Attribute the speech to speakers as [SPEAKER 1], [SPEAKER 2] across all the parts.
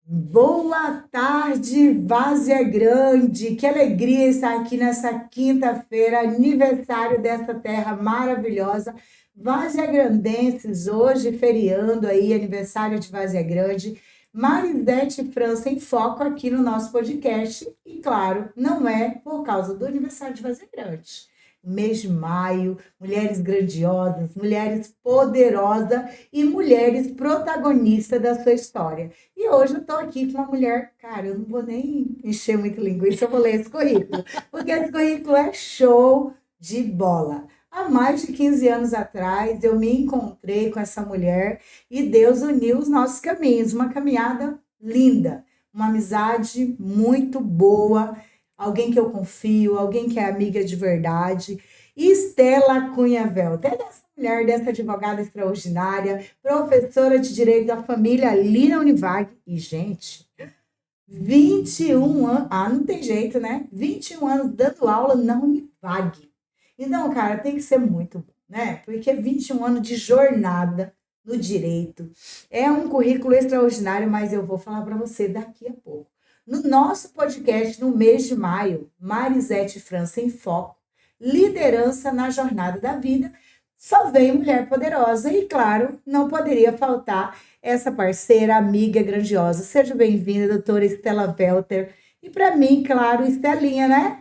[SPEAKER 1] Boa tarde, Várzea Grande. Que alegria estar aqui nessa quinta-feira, aniversário dessa terra maravilhosa. Várzea Grandenses, hoje feriando aí, aniversário de Várzea Grande. Marisete França em foco aqui no nosso podcast. E claro, não é por causa do aniversário de Várzea Grande. Mês de maio, mulheres grandiosas, mulheres poderosas e mulheres protagonistas da sua história. E hoje eu estou aqui com uma mulher, cara, eu não vou nem encher muito linguiça, eu vou ler esse currículo, porque esse currículo é show de bola. Há mais de 15 anos atrás, eu me encontrei com essa mulher e Deus uniu os nossos caminhos. Uma caminhada linda, uma amizade muito boa, alguém que eu confio, alguém que é amiga de verdade. Estela Cunha Velter, dessa mulher, dessa advogada extraordinária, professora de Direito da Família ali na Univag. E, gente, 21 anos. Ah, não tem jeito, né? 21 anos dando aula na Univag. Então, cara, tem que ser muito bom, né? Porque 21 anos de jornada no direito. É um currículo extraordinário, mas eu vou falar para você daqui a pouco. No nosso podcast, no mês de maio, Marisete França em Foco, liderança na jornada da vida, só vem mulher poderosa e, claro, não poderia faltar essa parceira, amiga grandiosa. Seja bem-vinda, doutora Estela Velter. E para mim, claro, Estelinha, né?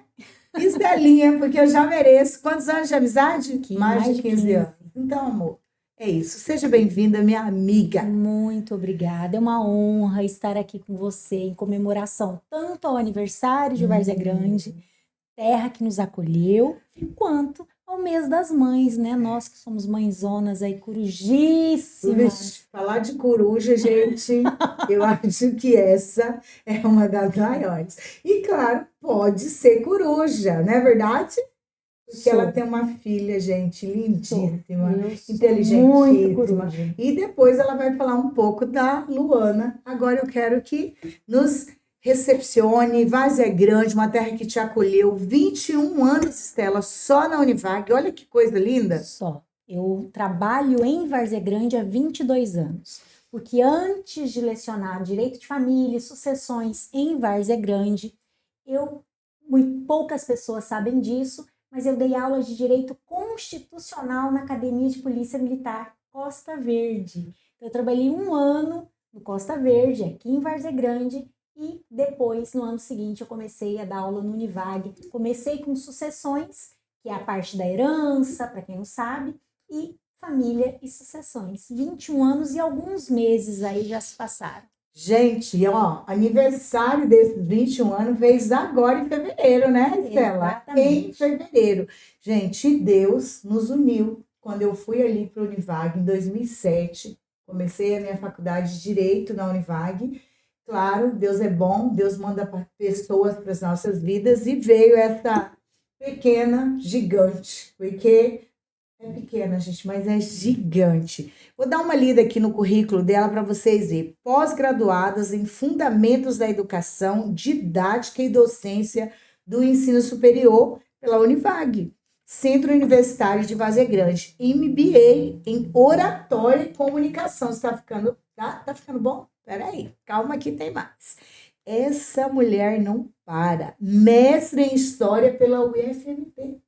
[SPEAKER 1] Estelinha, porque eu já mereço. Quantos anos de amizade? Mais de 15 anos. Então, amor, é isso. Seja bem-vinda, minha amiga.
[SPEAKER 2] Muito obrigada. É uma honra estar aqui com você em comemoração tanto ao aniversário de Várzea Grande, terra que nos acolheu, quanto ao mês das mães, né? Nós que somos mãezonas aí, corujíssimas.
[SPEAKER 1] Falar de coruja, gente, eu acho que essa é uma das maiores. E claro, pode ser coruja, não é verdade? Porque ela tem uma filha, gente, lindíssima, inteligentíssima. E depois ela vai falar um pouco da Luana. Agora eu quero que nos recepcione. Várzea Grande, uma terra que te acolheu. 21 anos, Estela, só na Univag. Olha que coisa linda.
[SPEAKER 2] Só. Eu trabalho em Várzea Grande há 22 anos. Porque antes de lecionar direito de família e sucessões em Várzea Grande, poucas pessoas sabem disso, mas eu dei aulas de direito constitucional na Academia de Polícia Militar Costa Verde. Então, eu trabalhei 1 ano no Costa Verde, aqui em Várzea Grande, e depois, no ano seguinte, eu comecei a dar aula no Univag. Comecei com sucessões, que é a parte da herança, para quem não sabe, e família e sucessões. 21 anos e alguns meses aí já se passaram.
[SPEAKER 1] Gente, ó, aniversário desses 21 anos fez agora em fevereiro, né, Estela?
[SPEAKER 2] Exatamente.
[SPEAKER 1] Em fevereiro. Gente, Deus nos uniu. Quando eu fui ali para o Univag em 2007, comecei a minha faculdade de Direito na Univag. Claro, Deus é bom, Deus manda pessoas para as nossas vidas e veio essa pequena gigante, porque é pequena, gente, mas é gigante. Vou dar uma lida aqui no currículo dela para vocês verem. Pós-graduadas em Fundamentos da Educação, Didática e Docência do Ensino Superior pela Univag. Centro Universitário de Várzea Grande. MBA em Oratória e Comunicação. Está ficando, tá ficando bom? Peraí, calma que tem mais. Essa mulher não para. Mestre em História pela UFMT.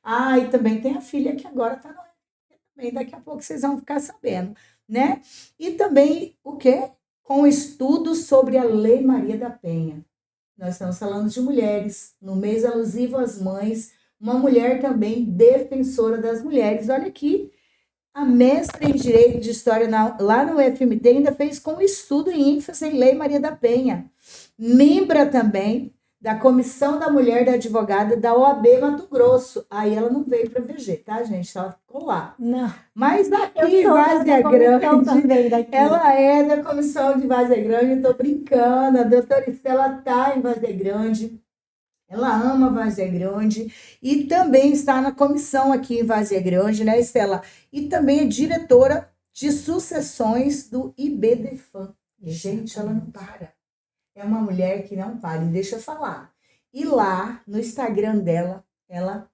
[SPEAKER 1] Ah, e também tem a filha que agora está no UFMT também. Daqui a pouco vocês vão ficar sabendo, né? E também o quê? Com estudos sobre a Lei Maria da Penha. Nós estamos falando de mulheres. No mês alusivo às mães, uma mulher também defensora das mulheres. Olha aqui, a mestra em Direito de História lá no UFMT ainda fez com estudo em ênfase em Lei Maria da Penha. Membra também da Comissão da Mulher da Advogada da OAB Mato Grosso. Aí ela não veio para VG, tá, gente? Ela ficou lá.
[SPEAKER 2] Não.
[SPEAKER 1] Mas aqui em Várzea Grande,
[SPEAKER 2] também daqui.
[SPEAKER 1] ela é da Comissão de Várzea Grande, estou brincando. A doutora Estela está em Várzea Grande. Ela ama Várzea Grande e também está na comissão aqui em Várzea Grande, né, Estela? E também é diretora de sucessões do IBDFAM. Gente, ela não para. É uma mulher que não para. E deixa eu falar. E lá, no Instagram dela, ela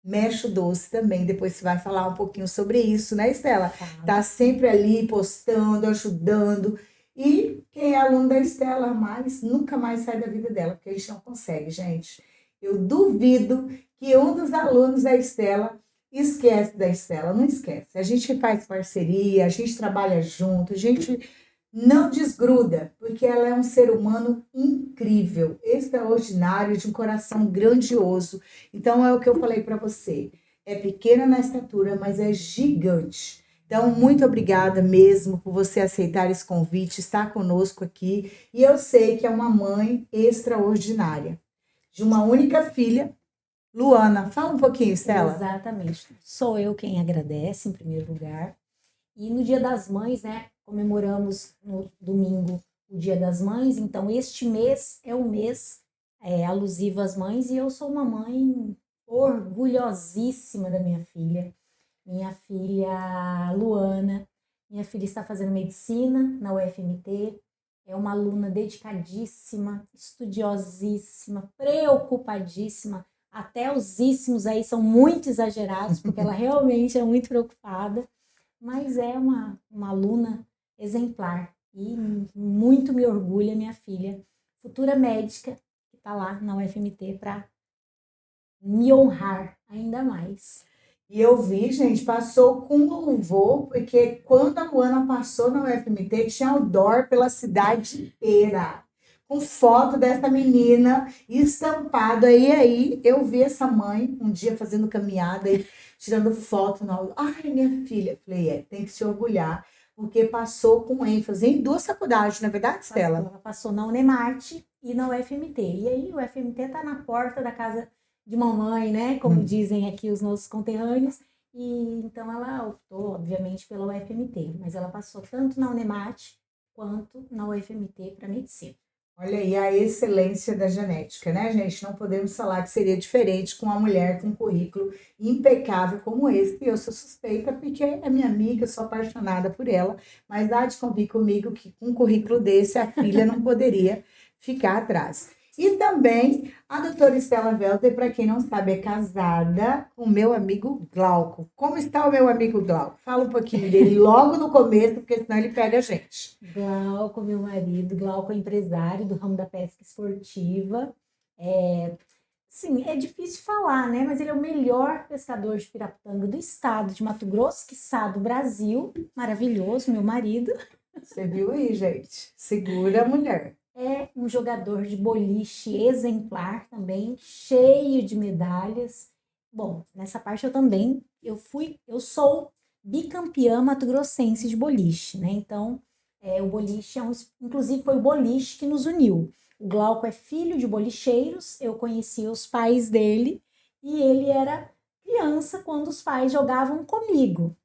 [SPEAKER 1] Mexe o Doce também. Depois você vai falar um pouquinho sobre isso, né, Estela?
[SPEAKER 2] Tá?
[SPEAKER 1] Tá sempre ali postando, ajudando. E quem é aluno da Estela mais, nunca mais sai da vida dela, porque a gente não consegue, gente. Eu duvido que um dos alunos da Estela esquece da Estela, não esquece. A gente faz parceria, a gente trabalha junto, a gente não desgruda, porque ela é um ser humano incrível, extraordinário, de um coração grandioso. Então é o que eu falei para você. É pequena na estatura, mas é gigante. Então, muito obrigada mesmo por você aceitar esse convite, estar conosco aqui. E eu sei que é uma mãe extraordinária, de uma única filha, Luana. Fala um pouquinho, Estela.
[SPEAKER 2] Exatamente. Sou eu quem agradece, em primeiro lugar. E no Dia das Mães, né, comemoramos no domingo o Dia das Mães, então este mês é o mês alusivo às mães e eu sou uma mãe orgulhosíssima da minha filha Luana. Minha filha está fazendo medicina na UFMT, é uma aluna dedicadíssima, estudiosíssima, preocupadíssima, até os íssimos aí são muito exagerados, porque ela realmente é muito preocupada, mas é uma aluna exemplar e muito me orgulha minha filha, futura médica, que está lá na UFMT para me honrar ainda mais.
[SPEAKER 1] E eu vi, gente, passou com louvor, porque quando a Luana passou na UFMT, tinha outdoor pela cidade inteira, com foto dessa menina estampado. Aí eu vi essa mãe um dia fazendo caminhada e tirando foto. Ai, minha filha. Falei, tem que se orgulhar, porque passou com ênfase em duas faculdades, não é verdade, Stella?
[SPEAKER 2] Ela passou na Unemate e na UFMT. E aí o UFMT está na porta da casa de mamãe, né? Como dizem aqui os nossos conterrâneos. E então ela optou, obviamente, pela UFMT, mas ela passou tanto na Unemate quanto na UFMT para medicina.
[SPEAKER 1] Olha aí a excelência da genética, né, gente? Não podemos falar que seria diferente com uma mulher com um currículo impecável como esse. E eu sou suspeita porque é minha amiga, sou apaixonada por ela, mas há de convir comigo que com um currículo desse a filha não poderia ficar atrás. E também a doutora Estela Welter, para quem não sabe, é casada com o meu amigo Glauco. Como está o meu amigo Glauco? Fala um pouquinho dele logo no começo, porque senão ele pega a gente.
[SPEAKER 2] Glauco, meu marido, Glauco é empresário do ramo da pesca esportiva. Sim, é difícil falar, né? Mas ele é o melhor pescador de piraputanga do estado de Mato Grosso, quiçá do Brasil. Maravilhoso, meu marido.
[SPEAKER 1] Você viu aí, gente? Segura a mulher.
[SPEAKER 2] É um jogador de boliche exemplar também, cheio de medalhas. Bom, nessa parte eu sou bicampeã mato-grossense de boliche, né? Então, o boliche inclusive foi o boliche que nos uniu. O Glauco é filho de bolicheiros, eu conheci os pais dele e ele era criança quando os pais jogavam comigo.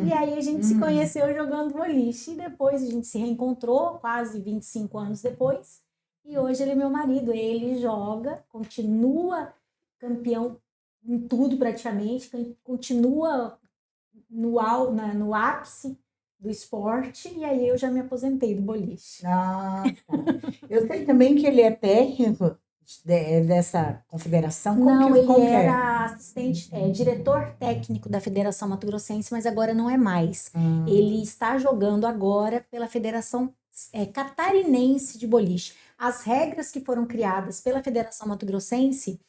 [SPEAKER 2] E aí a gente se conheceu jogando boliche e depois a gente se reencontrou quase 25 anos depois. E hoje ele é meu marido, ele joga, continua campeão em tudo praticamente, continua no ápice do esporte, e aí eu já me aposentei do boliche.
[SPEAKER 1] Ah, tá. Eu sei também que ele é técnico dessa confederação.
[SPEAKER 2] Não, ele era assistente, diretor técnico da Federação Mato Grossense, mas agora não é mais. Ele está jogando agora pela Federação Catarinense de Boliche. As regras que foram criadas pela Federação Mato Grossense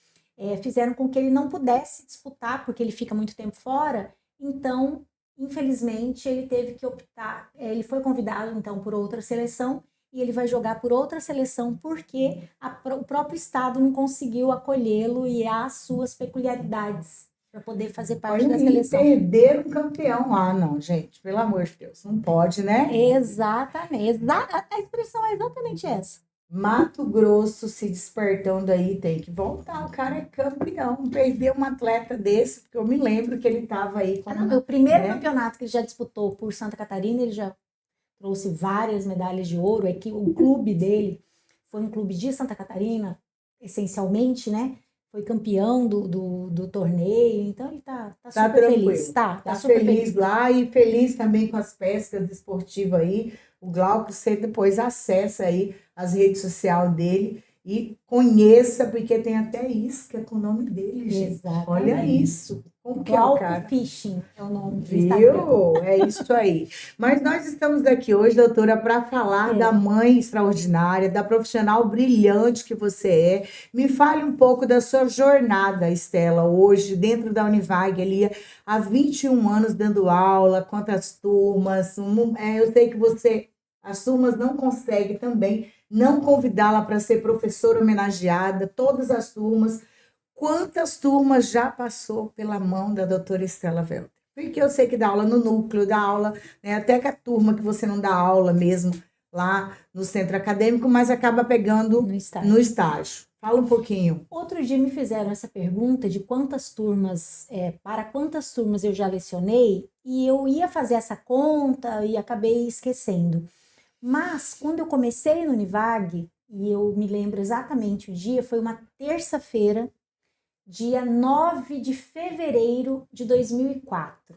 [SPEAKER 2] fizeram com que ele não pudesse disputar, porque ele fica muito tempo fora. Então, infelizmente, ele teve que optar. Ele foi convidado, então, por outra seleção e ele vai jogar por outra seleção porque o próprio estado não conseguiu acolhê-lo e há suas peculiaridades para poder fazer parte da seleção.
[SPEAKER 1] Perder um campeão lá, não, gente, pelo amor de Deus, não pode, né?
[SPEAKER 2] Exatamente, a expressão é exatamente essa.
[SPEAKER 1] Mato Grosso se despertando aí, tem que voltar, o cara é campeão, perder um atleta desse, porque eu me lembro que ele estava aí.
[SPEAKER 2] O primeiro campeonato que ele já disputou por Santa Catarina, ele já trouxe várias medalhas de ouro, é que o clube dele foi um clube de Santa Catarina, essencialmente, né? Foi campeão do torneio, então ele tá super
[SPEAKER 1] tranquilo.
[SPEAKER 2] Feliz. Tá
[SPEAKER 1] super feliz lá e feliz também com as pescas esportivas aí. O Glauco, você depois acessa aí as redes sociais dele E conheça, porque tem até isca com o nome dele, gente.
[SPEAKER 2] Exatamente.
[SPEAKER 1] Olha isso. Como que é o cara?
[SPEAKER 2] Golpe Phishing é o nome do Instagram.
[SPEAKER 1] Viu? É isso aí. Mas nós estamos aqui hoje, doutora, para falar da mãe extraordinária, da profissional brilhante que você é. Me fale um pouco da sua jornada, Estela, hoje, dentro da Univag, ali, há 21 anos dando aula, quantas turmas. Eu sei que você, as turmas não consegue também não convidá-la para ser professora homenageada, todas as turmas. Quantas turmas já passou pela mão da doutora Estela Welter? Porque eu sei que dá aula no núcleo, dá aula, né, até que a turma que você não dá aula mesmo lá no centro acadêmico, mas acaba pegando no estágio. Fala um pouquinho.
[SPEAKER 2] Outro dia me fizeram essa pergunta de quantas turmas, para quantas turmas eu já lecionei, e eu ia fazer essa conta e acabei esquecendo. Mas quando eu comecei no Univag, e eu me lembro exatamente o dia, foi uma terça-feira, dia 9 de fevereiro de 2004.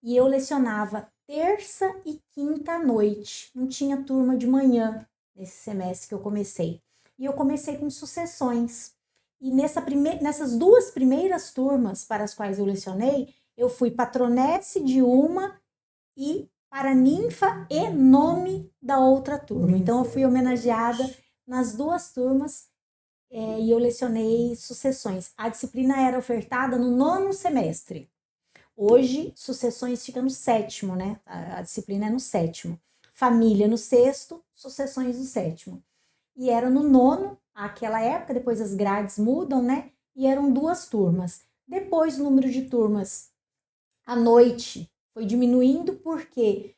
[SPEAKER 2] E eu lecionava terça e quinta à noite. Não tinha turma de manhã nesse semestre que eu comecei. E eu comecei com sucessões. E nessas duas primeiras turmas para as quais eu lecionei, eu fui patronesse de uma e paraninfa e nome da outra turma. Então, eu fui homenageada nas duas turmas e eu lecionei sucessões. A disciplina era ofertada no 9º semestre. Hoje, sucessões fica no 7º, né? A disciplina é no 7º. Família no 6º, sucessões no 7º. E era no 9º, aquela época, depois as grades mudam, né? E eram duas turmas. Depois, o número de turmas à noite foi diminuindo porque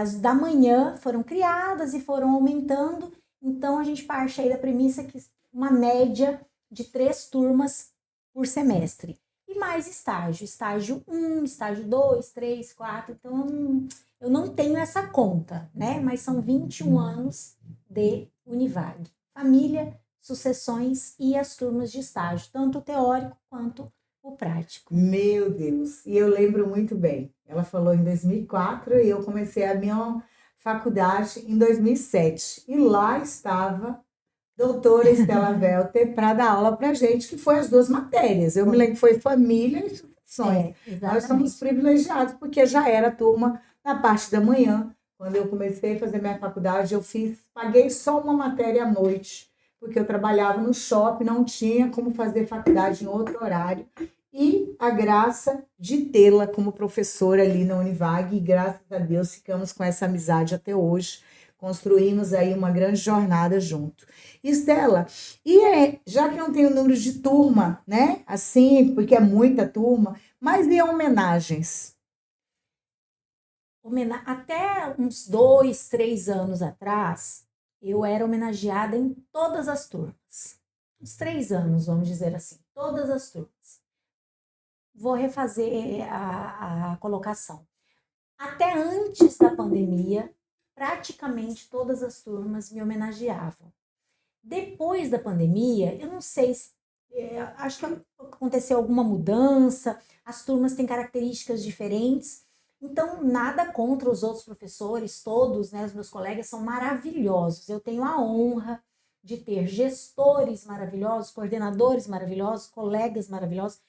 [SPEAKER 2] as da manhã foram criadas e foram aumentando. Então, a gente parte aí da premissa que uma média de 3 turmas por semestre. E mais estágio 1, estágio 2, 3, 4. Então, eu não tenho essa conta, né? Mas são 21 anos de Univag. Família, sucessões e as turmas de estágio, tanto o teórico quanto o prático.
[SPEAKER 1] Meu Deus, e eu lembro muito bem. Ela falou em 2004 e eu comecei a minha faculdade em 2007. E lá estava doutora Estela Welter para dar aula para gente, que foi as duas matérias. Eu me lembro que foi família e sucessões. Nós somos privilegiados, porque já era turma na parte da manhã. Quando eu comecei a fazer minha faculdade, paguei só uma matéria à noite, porque eu trabalhava no shopping, não tinha como fazer faculdade em outro horário. E a graça de tê-la como professora ali na Univag, e graças a Deus ficamos com essa amizade até hoje. Construímos aí uma grande jornada junto. Estela, já que não tem o número de turma, né? Assim, porque é muita turma, mas e homenagens?
[SPEAKER 2] Até uns 2, 3 anos atrás, eu era homenageada em todas as turmas. Uns 3 anos, vamos dizer assim, todas as turmas. Vou refazer a colocação. Até antes da pandemia, praticamente todas as turmas me homenageavam. Depois da pandemia, eu não sei se acho que aconteceu alguma mudança, as turmas têm características diferentes, então nada contra os outros professores, todos, né, os meus colegas são maravilhosos. Eu tenho a honra de ter gestores maravilhosos, coordenadores maravilhosos, colegas maravilhosos.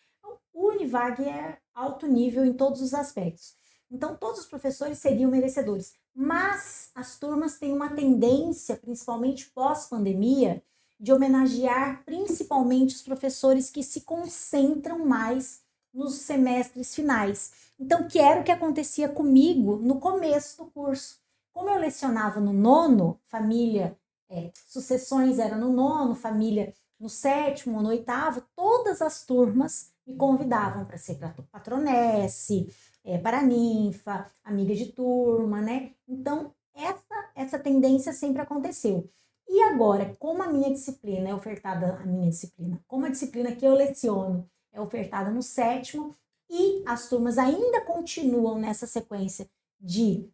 [SPEAKER 2] O Univag é alto nível em todos os aspectos. Então, todos os professores seriam merecedores. Mas as turmas têm uma tendência, principalmente pós-pandemia, de homenagear principalmente os professores que se concentram mais nos semestres finais. Então, que era o que acontecia comigo no começo do curso. Como eu lecionava no 9º, família, sucessões era no 9º, família no 7º, no 8º, todas as turmas me convidavam para ser patronesse, paraninfa, amiga de turma, né? Então, essa tendência sempre aconteceu. E agora, como a minha disciplina é ofertada, como a disciplina que eu leciono é ofertada no 7º, e as turmas ainda continuam nessa sequência de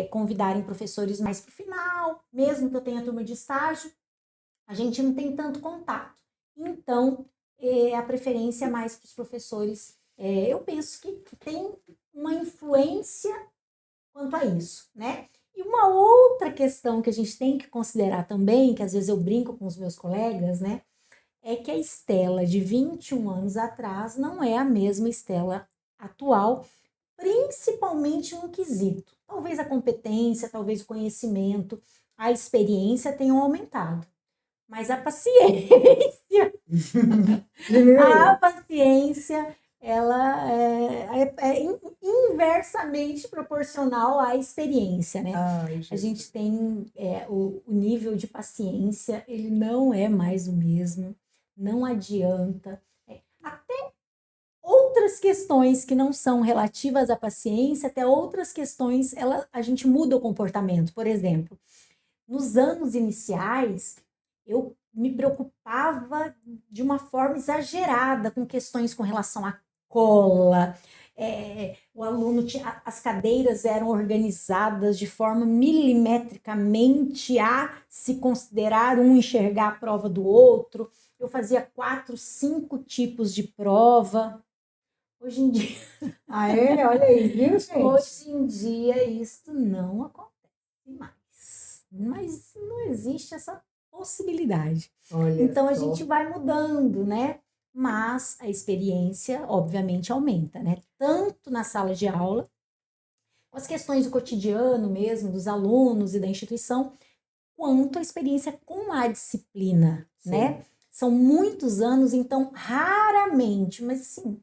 [SPEAKER 2] convidarem professores mais para o final, mesmo que eu tenha turma de estágio, a gente não tem tanto contato. Então, a preferência é mais para os professores. Eu penso que tem uma influência quanto a isso, né? E uma outra outra questão que a gente tem que considerar também, que às vezes eu brinco com os meus colegas, né? É que a Estela de 21 anos atrás não é a mesma Estela atual, principalmente um quesito. Talvez a competência, talvez o conhecimento, a experiência tenham aumentado. Mas a paciência, a paciência, ela é inversamente proporcional à experiência, né?
[SPEAKER 1] Ai,
[SPEAKER 2] A
[SPEAKER 1] Jesus.
[SPEAKER 2] gente tem o nível de paciência, ele não é mais o mesmo, não adianta. Até outras questões que não são relativas à paciência, até outras questões, a gente muda o comportamento. Por exemplo, nos anos iniciais, eu me preocupava de uma forma exagerada com questões com relação à cola. O aluno tinha, as cadeiras eram organizadas de forma milimetricamente a se considerar um enxergar a prova do outro. Eu fazia 4, 5 tipos de prova. Hoje em dia,
[SPEAKER 1] Ah, é? Olha aí, viu, gente?
[SPEAKER 2] hoje em dia isso não acontece mais. Mas não existe essa possibilidade.
[SPEAKER 1] Olha
[SPEAKER 2] Então a
[SPEAKER 1] só.
[SPEAKER 2] gente vai mudando, né? Mas a experiência, obviamente, aumenta, né? Tanto na sala de aula, com as questões do cotidiano mesmo, dos alunos e da instituição, quanto a experiência com a disciplina,
[SPEAKER 1] Sim.
[SPEAKER 2] né? São muitos anos, então raramente, mas assim,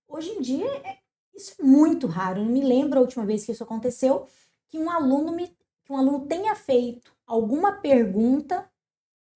[SPEAKER 2] hoje em dia isso é muito raro. Eu não me lembro a última vez que isso aconteceu, que um aluno tenha feito alguma pergunta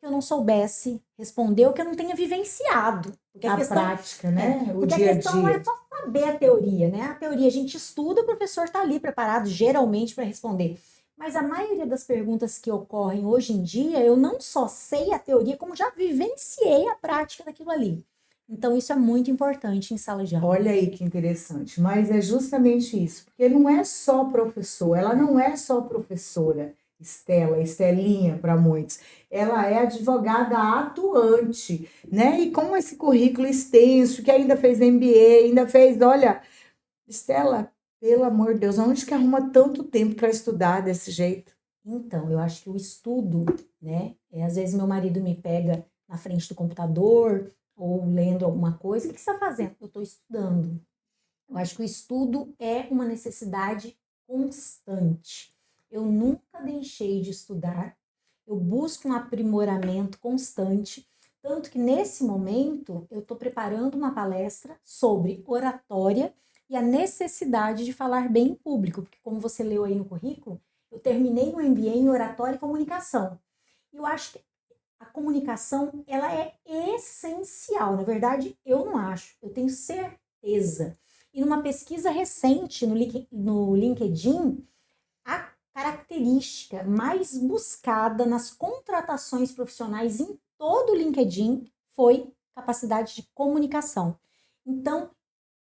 [SPEAKER 2] que eu não soubesse responder ou que eu não tenha vivenciado. Porque
[SPEAKER 1] Na prática, né? O
[SPEAKER 2] porque a
[SPEAKER 1] dia a
[SPEAKER 2] questão não é
[SPEAKER 1] dia.
[SPEAKER 2] só saber a teoria, né? A teoria a gente estuda, o professor está ali preparado geralmente para responder. Mas a maioria das perguntas que ocorrem hoje em dia, eu não só sei a teoria, como já vivenciei a prática daquilo ali. Então, isso é muito importante em sala de aula.
[SPEAKER 1] Olha aí que interessante. Mas é justamente isso, porque não é só professor, ela não é só professora, Estela, Estelinha para muitos. Ela é advogada atuante, né? E com esse currículo extenso, que ainda fez MBA, ainda fez, olha, Estela, pelo amor de Deus, onde que arruma tanto tempo para estudar desse jeito?
[SPEAKER 2] Então, eu acho que o estudo, né? Às vezes meu marido me pega na frente do computador ou lendo alguma coisa. O que você está fazendo? Eu estou estudando. Eu acho que o estudo é uma necessidade constante. Eu nunca deixei de estudar. Eu busco um aprimoramento constante. Tanto que nesse momento eu estou preparando uma palestra sobre oratória e a necessidade de falar bem em público, porque como você leu aí no currículo, eu terminei um MBA em oratória e comunicação. E eu acho que a comunicação, ela é essencial. Na verdade, eu não acho, eu tenho certeza. E numa pesquisa recente no LinkedIn, a característica mais buscada nas contratações profissionais em todo o LinkedIn foi capacidade de comunicação. Então,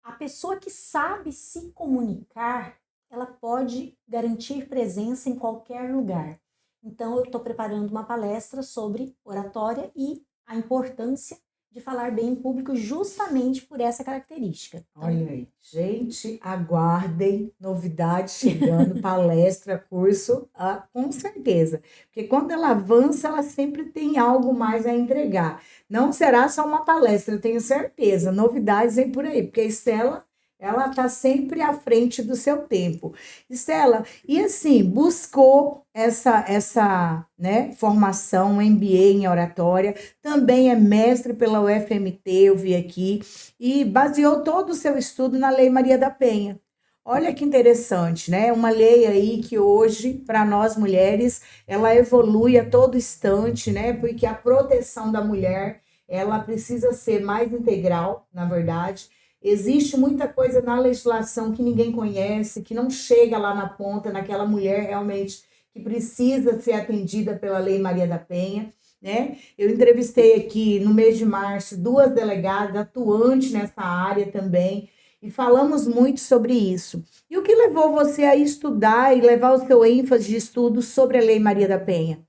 [SPEAKER 2] a pessoa que sabe se comunicar, ela pode garantir presença em qualquer lugar. Então, eu estou preparando uma palestra sobre oratória e a importância de falar bem em público justamente por essa característica. Então,
[SPEAKER 1] Olha aí, gente, aguardem novidades chegando, palestra, curso, com certeza. Porque quando ela avança, ela sempre tem algo mais a entregar. Não será só uma palestra, eu tenho certeza. Novidades vem por aí, porque a Estela, ela está sempre à frente do seu tempo. Estela, e assim, buscou essa né, formação, MBA em oratória, também é mestre pela UFMT, eu vi aqui, e baseou todo o seu estudo na Lei Maria da Penha. Olha que interessante, né? Uma lei aí que hoje, para nós mulheres, ela evolui a todo instante, né? Porque a proteção da mulher, ela precisa ser mais integral, na verdade. Existe muita coisa na legislação que ninguém conhece, que não chega lá na ponta, naquela mulher realmente que precisa ser atendida pela Lei Maria da Penha, né? Eu entrevistei aqui no mês de março 2 delegadas atuantes nessa área também e falamos muito sobre isso. E o que levou você a estudar e levar o seu ênfase de estudo sobre a Lei Maria da Penha?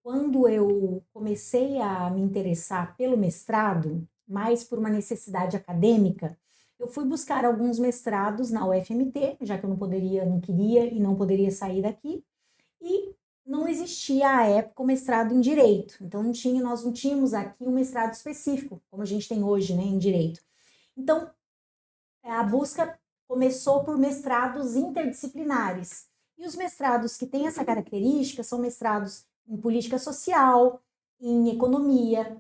[SPEAKER 2] quando eu comecei a me interessar pelo mestrado, mais por uma necessidade acadêmica, eu fui buscar alguns mestrados na UFMT, já que eu não queria e não poderia sair daqui, e não existia à época o mestrado em Direito. Então, nós não tínhamos aqui um mestrado específico, como a gente tem hoje, né, em Direito. Então, a busca começou por mestrados interdisciplinares. E os mestrados que têm essa característica são mestrados em política social, em economia,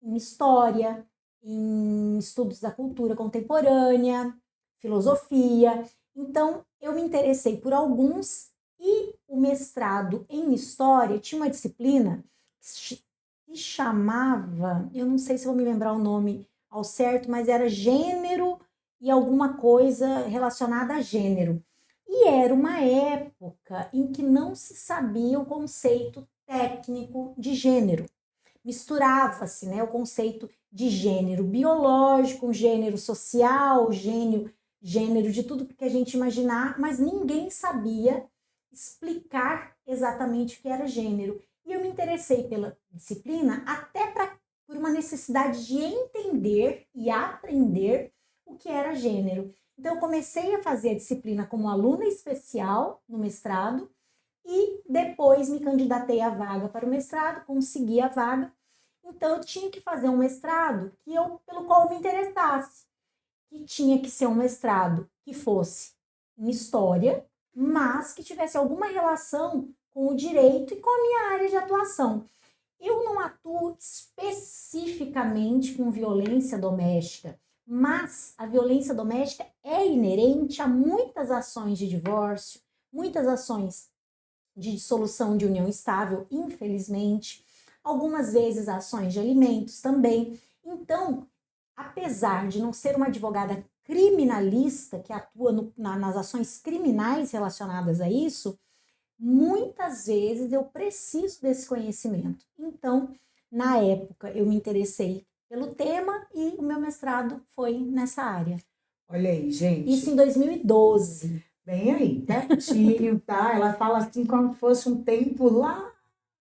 [SPEAKER 2] em história, em estudos da cultura contemporânea, filosofia. Então, eu me interessei por alguns e o mestrado em história tinha uma disciplina que se chamava, eu não sei se vou me lembrar o nome ao certo, mas era gênero e alguma coisa relacionada a gênero. E era uma época em que não se sabia o conceito técnico de gênero. Misturava-se, né, o conceito de gênero biológico, gênero social, gênero de tudo que a gente imaginar, mas ninguém sabia explicar exatamente o que era gênero. E eu me interessei pela disciplina até por uma necessidade de entender e aprender o que era gênero. Então, eu comecei a fazer a disciplina como aluna especial no mestrado e depois me candidatei à vaga para o mestrado, consegui a vaga. Então, eu tinha que fazer um mestrado pelo qual eu me interessasse, que tinha que ser um mestrado que fosse em história, mas que tivesse alguma relação com o direito e com a minha área de atuação. Eu não atuo especificamente com violência doméstica, mas a violência doméstica é inerente a muitas ações de divórcio, muitas ações de dissolução de união estável, infelizmente, algumas vezes ações de alimentos também. Então, apesar de não ser uma advogada criminalista que atua nas ações criminais relacionadas a isso, muitas vezes eu preciso desse conhecimento. Então, na época, eu me interessei pelo tema e o meu mestrado foi nessa área.
[SPEAKER 1] Olha aí, gente.
[SPEAKER 2] Isso em 2012.
[SPEAKER 1] Bem aí, pertinho, tá? Ela fala assim como se fosse um tempo lá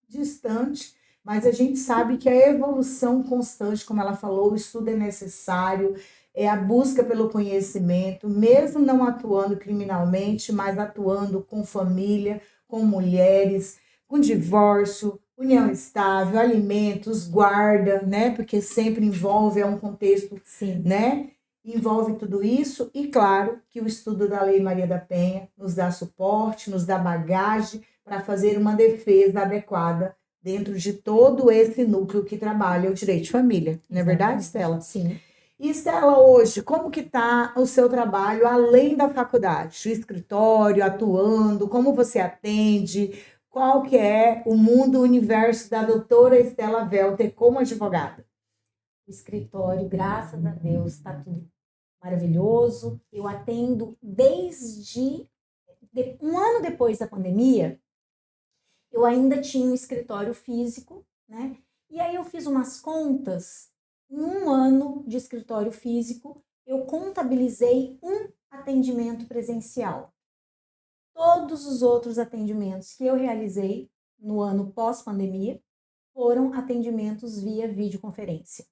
[SPEAKER 1] distante, mas a gente sabe que a evolução constante, como ela falou, o estudo é necessário, é a busca pelo conhecimento, mesmo não atuando criminalmente, mas atuando com família, com mulheres, com divórcio, união estável, alimentos, guarda, né? Porque sempre envolve, é um contexto,
[SPEAKER 2] Sim,
[SPEAKER 1] né? Envolve tudo isso e, claro, que o estudo da Lei Maria da Penha nos dá suporte, nos dá bagagem para fazer uma defesa adequada dentro de todo esse núcleo que trabalha o direito de família. Não é verdade, Estela?
[SPEAKER 2] Sim.
[SPEAKER 1] E, Estela, hoje, como que está o seu trabalho além da faculdade? O escritório, atuando, como você atende? Qual que é o mundo, o universo da doutora Estela Welter como advogada?
[SPEAKER 2] O escritório, graças a Deus, está tudo maravilhoso. Eu atendo desde um ano depois da pandemia, eu ainda tinha um escritório físico, né? E aí eu fiz umas contas. Em um ano de escritório físico, eu contabilizei um atendimento presencial. Todos os outros atendimentos que eu realizei no ano pós-pandemia foram atendimentos via videoconferência.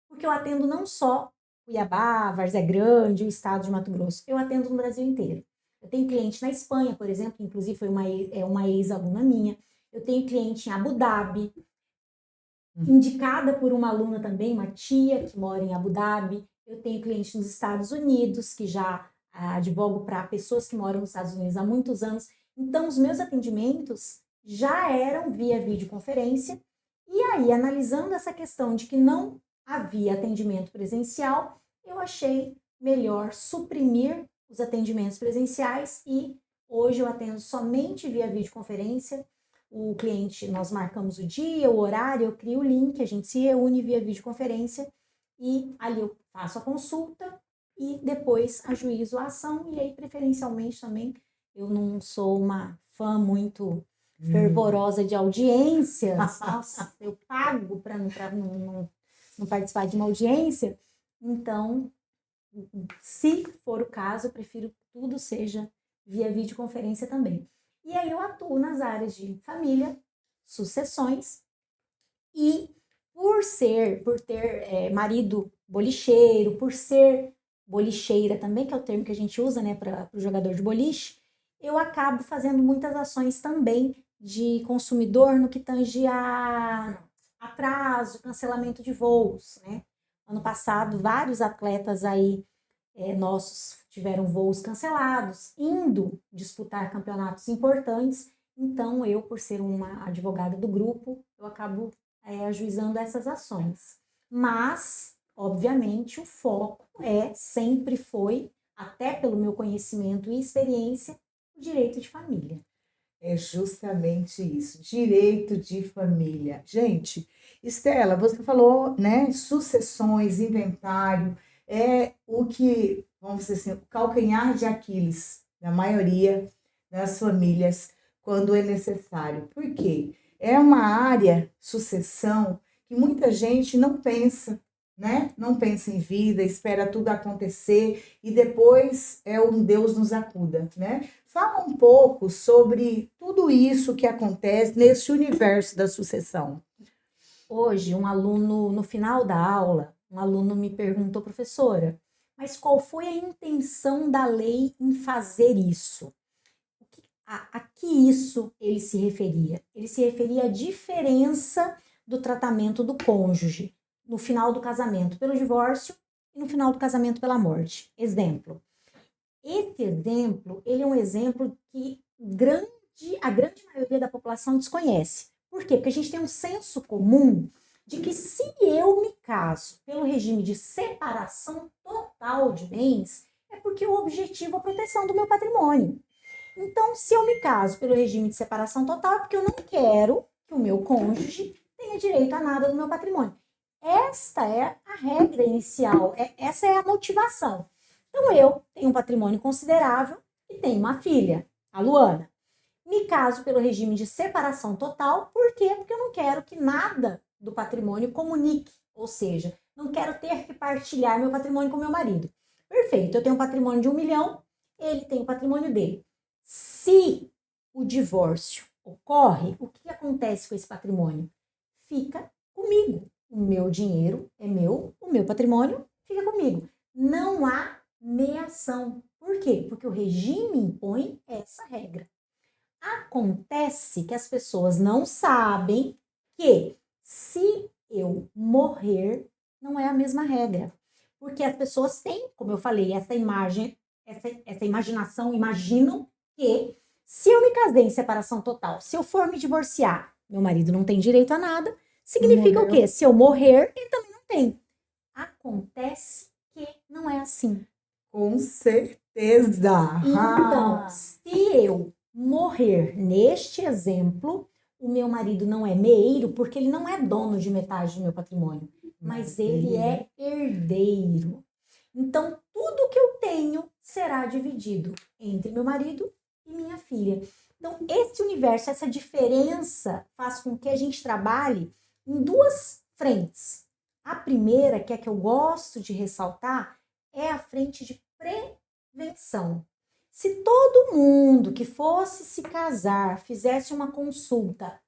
[SPEAKER 2] Porque eu atendo não só Cuiabá, Várzea Grande, o estado de Mato Grosso, eu atendo no Brasil inteiro. Eu tenho cliente na Espanha, por exemplo, que inclusive foi uma ex-aluna minha. Eu tenho cliente em Abu Dhabi, indicada por uma aluna também, uma tia que mora em Abu Dhabi. Eu tenho cliente nos Estados Unidos, que já advogo para pessoas que moram nos Estados Unidos há muitos anos. Então, os meus atendimentos já eram via videoconferência. E aí, analisando essa questão de que não havia atendimento presencial, eu achei melhor suprimir os atendimentos presenciais e hoje eu atendo somente via videoconferência. O cliente, nós marcamos o dia, o horário, eu crio o link, a gente se reúne via videoconferência e ali eu faço a consulta e depois ajuizo a ação e aí preferencialmente também eu não sou uma fã muito fervorosa de audiências, nossa, eu pago para não participar de uma audiência, então, se for o caso, eu prefiro que tudo seja via videoconferência também. E aí eu atuo nas áreas de família, sucessões e por ter marido bolicheiro, por ser bolicheira também, que é o termo que a gente usa, né, para o jogador de boliche, eu acabo fazendo muitas ações também de consumidor no que tange a atraso, cancelamento de voos, né? Ano passado, vários atletas aí nossos tiveram voos cancelados, indo disputar campeonatos importantes. Então, eu, por ser uma advogada do grupo, eu acabo ajuizando essas ações. Mas, obviamente, o foco sempre foi, até pelo meu conhecimento e experiência, o direito de família.
[SPEAKER 1] É justamente isso, direito de família. Gente, Estela, você falou, né, sucessões, inventário, é o que, vamos dizer assim, o calcanhar de Aquiles da maioria das famílias quando é necessário. Por quê? É uma área, sucessão, que muita gente não pensa, né? Não pensa em vida, espera tudo acontecer e depois é um Deus nos acuda, né? Fala um pouco sobre tudo isso que acontece nesse universo da sucessão.
[SPEAKER 2] Hoje, um aluno, no final da aula, um aluno me perguntou, professora, mas qual foi a intenção da lei em fazer isso? A que isso ele se referia? Ele se referia à diferença do tratamento do cônjuge no final do casamento pelo divórcio e no final do casamento pela morte. Exemplo. Esse exemplo, ele é um exemplo que a grande maioria da população desconhece. Por quê? Porque a gente tem um senso comum de que se eu me caso pelo regime de separação total de bens, é porque o objetivo é a proteção do meu patrimônio. Então, se eu me caso pelo regime de separação total, é porque eu não quero que o meu cônjuge tenha direito a nada do meu patrimônio. Esta é a regra inicial, essa é a motivação. Então, eu tenho um patrimônio considerável e tenho uma filha, a Luana. Me caso pelo regime de separação total, por quê? Porque eu não quero que nada do patrimônio comunique, ou seja, não quero ter que partilhar meu patrimônio com meu marido. Perfeito, eu tenho um patrimônio de 1 milhão, ele tem o patrimônio dele. Se o divórcio ocorre, o que acontece com esse patrimônio? Fica comigo. O meu dinheiro é meu, o meu patrimônio fica comigo. Não há meação. Por quê? Porque o regime impõe essa regra. Acontece que as pessoas não sabem que se eu morrer, não é a mesma regra. Porque as pessoas têm, como eu falei, essa imagem, essa imaginação, imaginam que se eu me casei em separação total, se eu for me divorciar, meu marido não tem direito a nada, significa o quê? Se eu morrer, ele também não tem. Acontece que não é assim.
[SPEAKER 1] Com certeza.
[SPEAKER 2] Então, se eu morrer neste exemplo, o meu marido não é meeiro, porque ele não é dono de metade do meu patrimônio, mas ele é herdeiro. Então, tudo que eu tenho será dividido entre meu marido e minha filha. Então, esse universo, essa diferença faz com que a gente trabalhe em duas frentes. A primeira, que é que eu gosto de ressaltar, é a frente de prevenção. Se todo mundo que fosse se casar fizesse uma consulta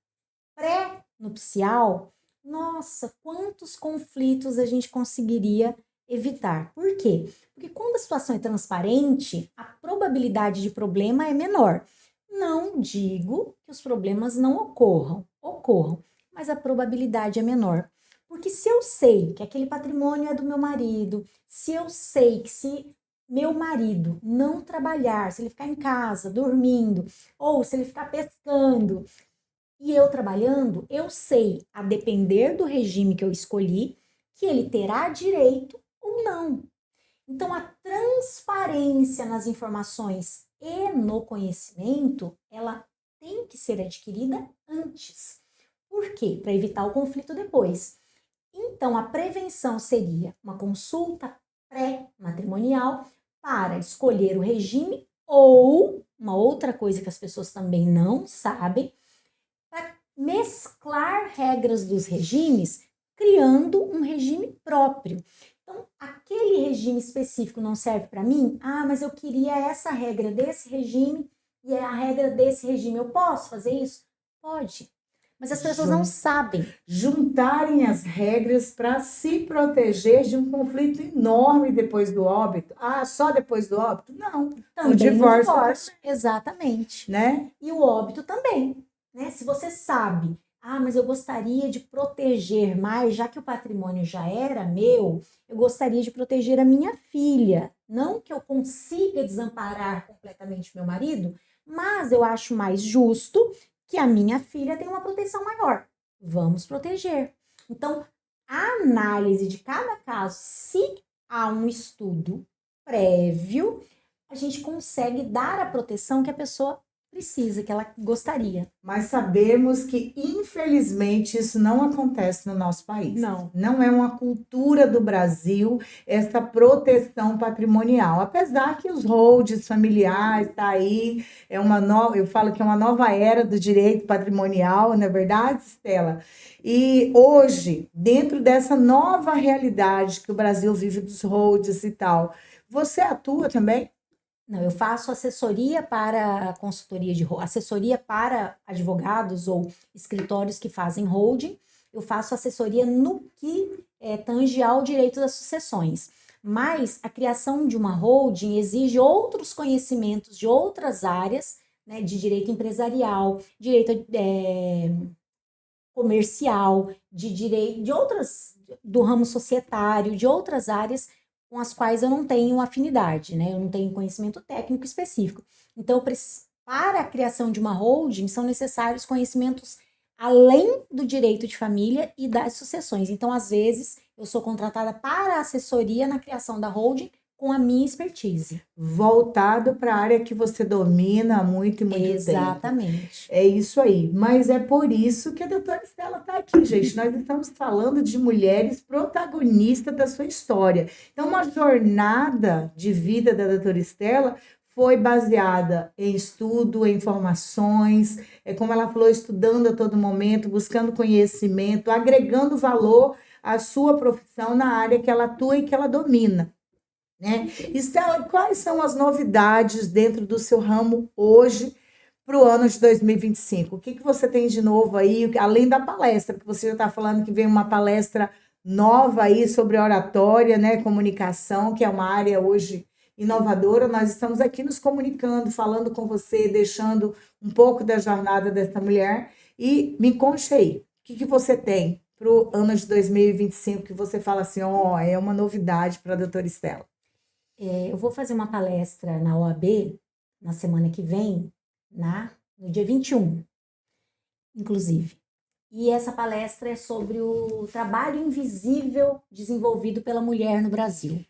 [SPEAKER 2] pré-nupcial, nossa, quantos conflitos a gente conseguiria evitar. Por quê? Porque quando a situação é transparente, a probabilidade de problema é menor. Não digo que os problemas não ocorram, mas a probabilidade é menor. Porque se eu sei que aquele patrimônio é do meu marido, se eu sei que se meu marido não trabalhar, se ele ficar em casa, dormindo, ou se ele ficar pescando, e eu trabalhando, eu sei, a depender do regime que eu escolhi, que ele terá direito ou não. Então, a transparência nas informações e no conhecimento, ela tem que ser adquirida antes. Por quê? Para evitar o conflito depois. Então, a prevenção seria uma consulta pré-matrimonial para escolher o regime ou, uma outra coisa que as pessoas também não sabem, para mesclar regras dos regimes, criando um regime próprio. Então, aquele regime específico não serve para mim? Ah, mas eu queria essa regra desse regime e a regra desse regime. Eu posso fazer isso? Pode. Mas as pessoas não sabem.
[SPEAKER 1] Juntarem as regras para se proteger de um conflito enorme depois do óbito. Ah, só depois do óbito? Não.
[SPEAKER 2] Também
[SPEAKER 1] o divórcio.
[SPEAKER 2] Exatamente.
[SPEAKER 1] Né?
[SPEAKER 2] E o óbito também. né? Se você sabe, mas eu gostaria de proteger mais, já que o patrimônio já era meu, eu gostaria de proteger a minha filha. Não que eu consiga desamparar completamente meu marido, mas eu acho mais justo que a minha filha tenha uma proteção maior. Vamos proteger. Então, a análise de cada caso, se há um estudo prévio, a gente consegue dar a proteção que a pessoa precisa, que ela gostaria.
[SPEAKER 1] Mas sabemos que, infelizmente, isso não acontece no nosso país.
[SPEAKER 2] Não.
[SPEAKER 1] Não é uma cultura do Brasil essa proteção patrimonial. Apesar que os holds familiares tá aí, eu falo que é uma nova era do direito patrimonial, não é verdade, Estela? E hoje, dentro dessa nova realidade que o Brasil vive dos holds e tal, você atua também?
[SPEAKER 2] Não, eu faço assessoria para consultoria assessoria para advogados ou escritórios que fazem holding. Eu faço assessoria no que tange ao direito das sucessões. Mas a criação de uma holding exige outros conhecimentos de outras áreas, né, de direito empresarial, direito comercial, de direito, de outras, do ramo societário, de outras áreas com as quais eu não tenho afinidade, né? Eu não tenho conhecimento técnico específico. Então, para a criação de uma holding, são necessários conhecimentos além do direito de família e das sucessões. Então, às vezes, eu sou contratada para assessoria na criação da holding com a minha expertise.
[SPEAKER 1] Voltado para a área que você domina há muito e muito tempo.
[SPEAKER 2] Exatamente.
[SPEAKER 1] É isso aí. Mas é por isso que a doutora Estela está aqui, gente. Nós estamos falando de mulheres protagonistas da sua história. Então, uma jornada de vida da doutora Estela foi baseada em estudo, em informações, como ela falou, estudando a todo momento, buscando conhecimento, agregando valor à sua profissão na área que ela atua e que ela domina. Né? Estela, quais são as novidades dentro do seu ramo hoje para o ano de 2025? O que você tem de novo aí, além da palestra, porque você já está falando que vem uma palestra nova aí sobre oratória, né, comunicação, que é uma área hoje inovadora. Nós estamos aqui nos comunicando, falando com você, deixando um pouco da jornada dessa mulher. E me conte aí, o que você tem para o ano de 2025 que você fala assim, é uma novidade para a doutora Estela?
[SPEAKER 2] Eu vou fazer uma palestra na OAB na semana que vem, no dia 21, inclusive. E essa palestra é sobre o trabalho invisível desenvolvido pela mulher no Brasil.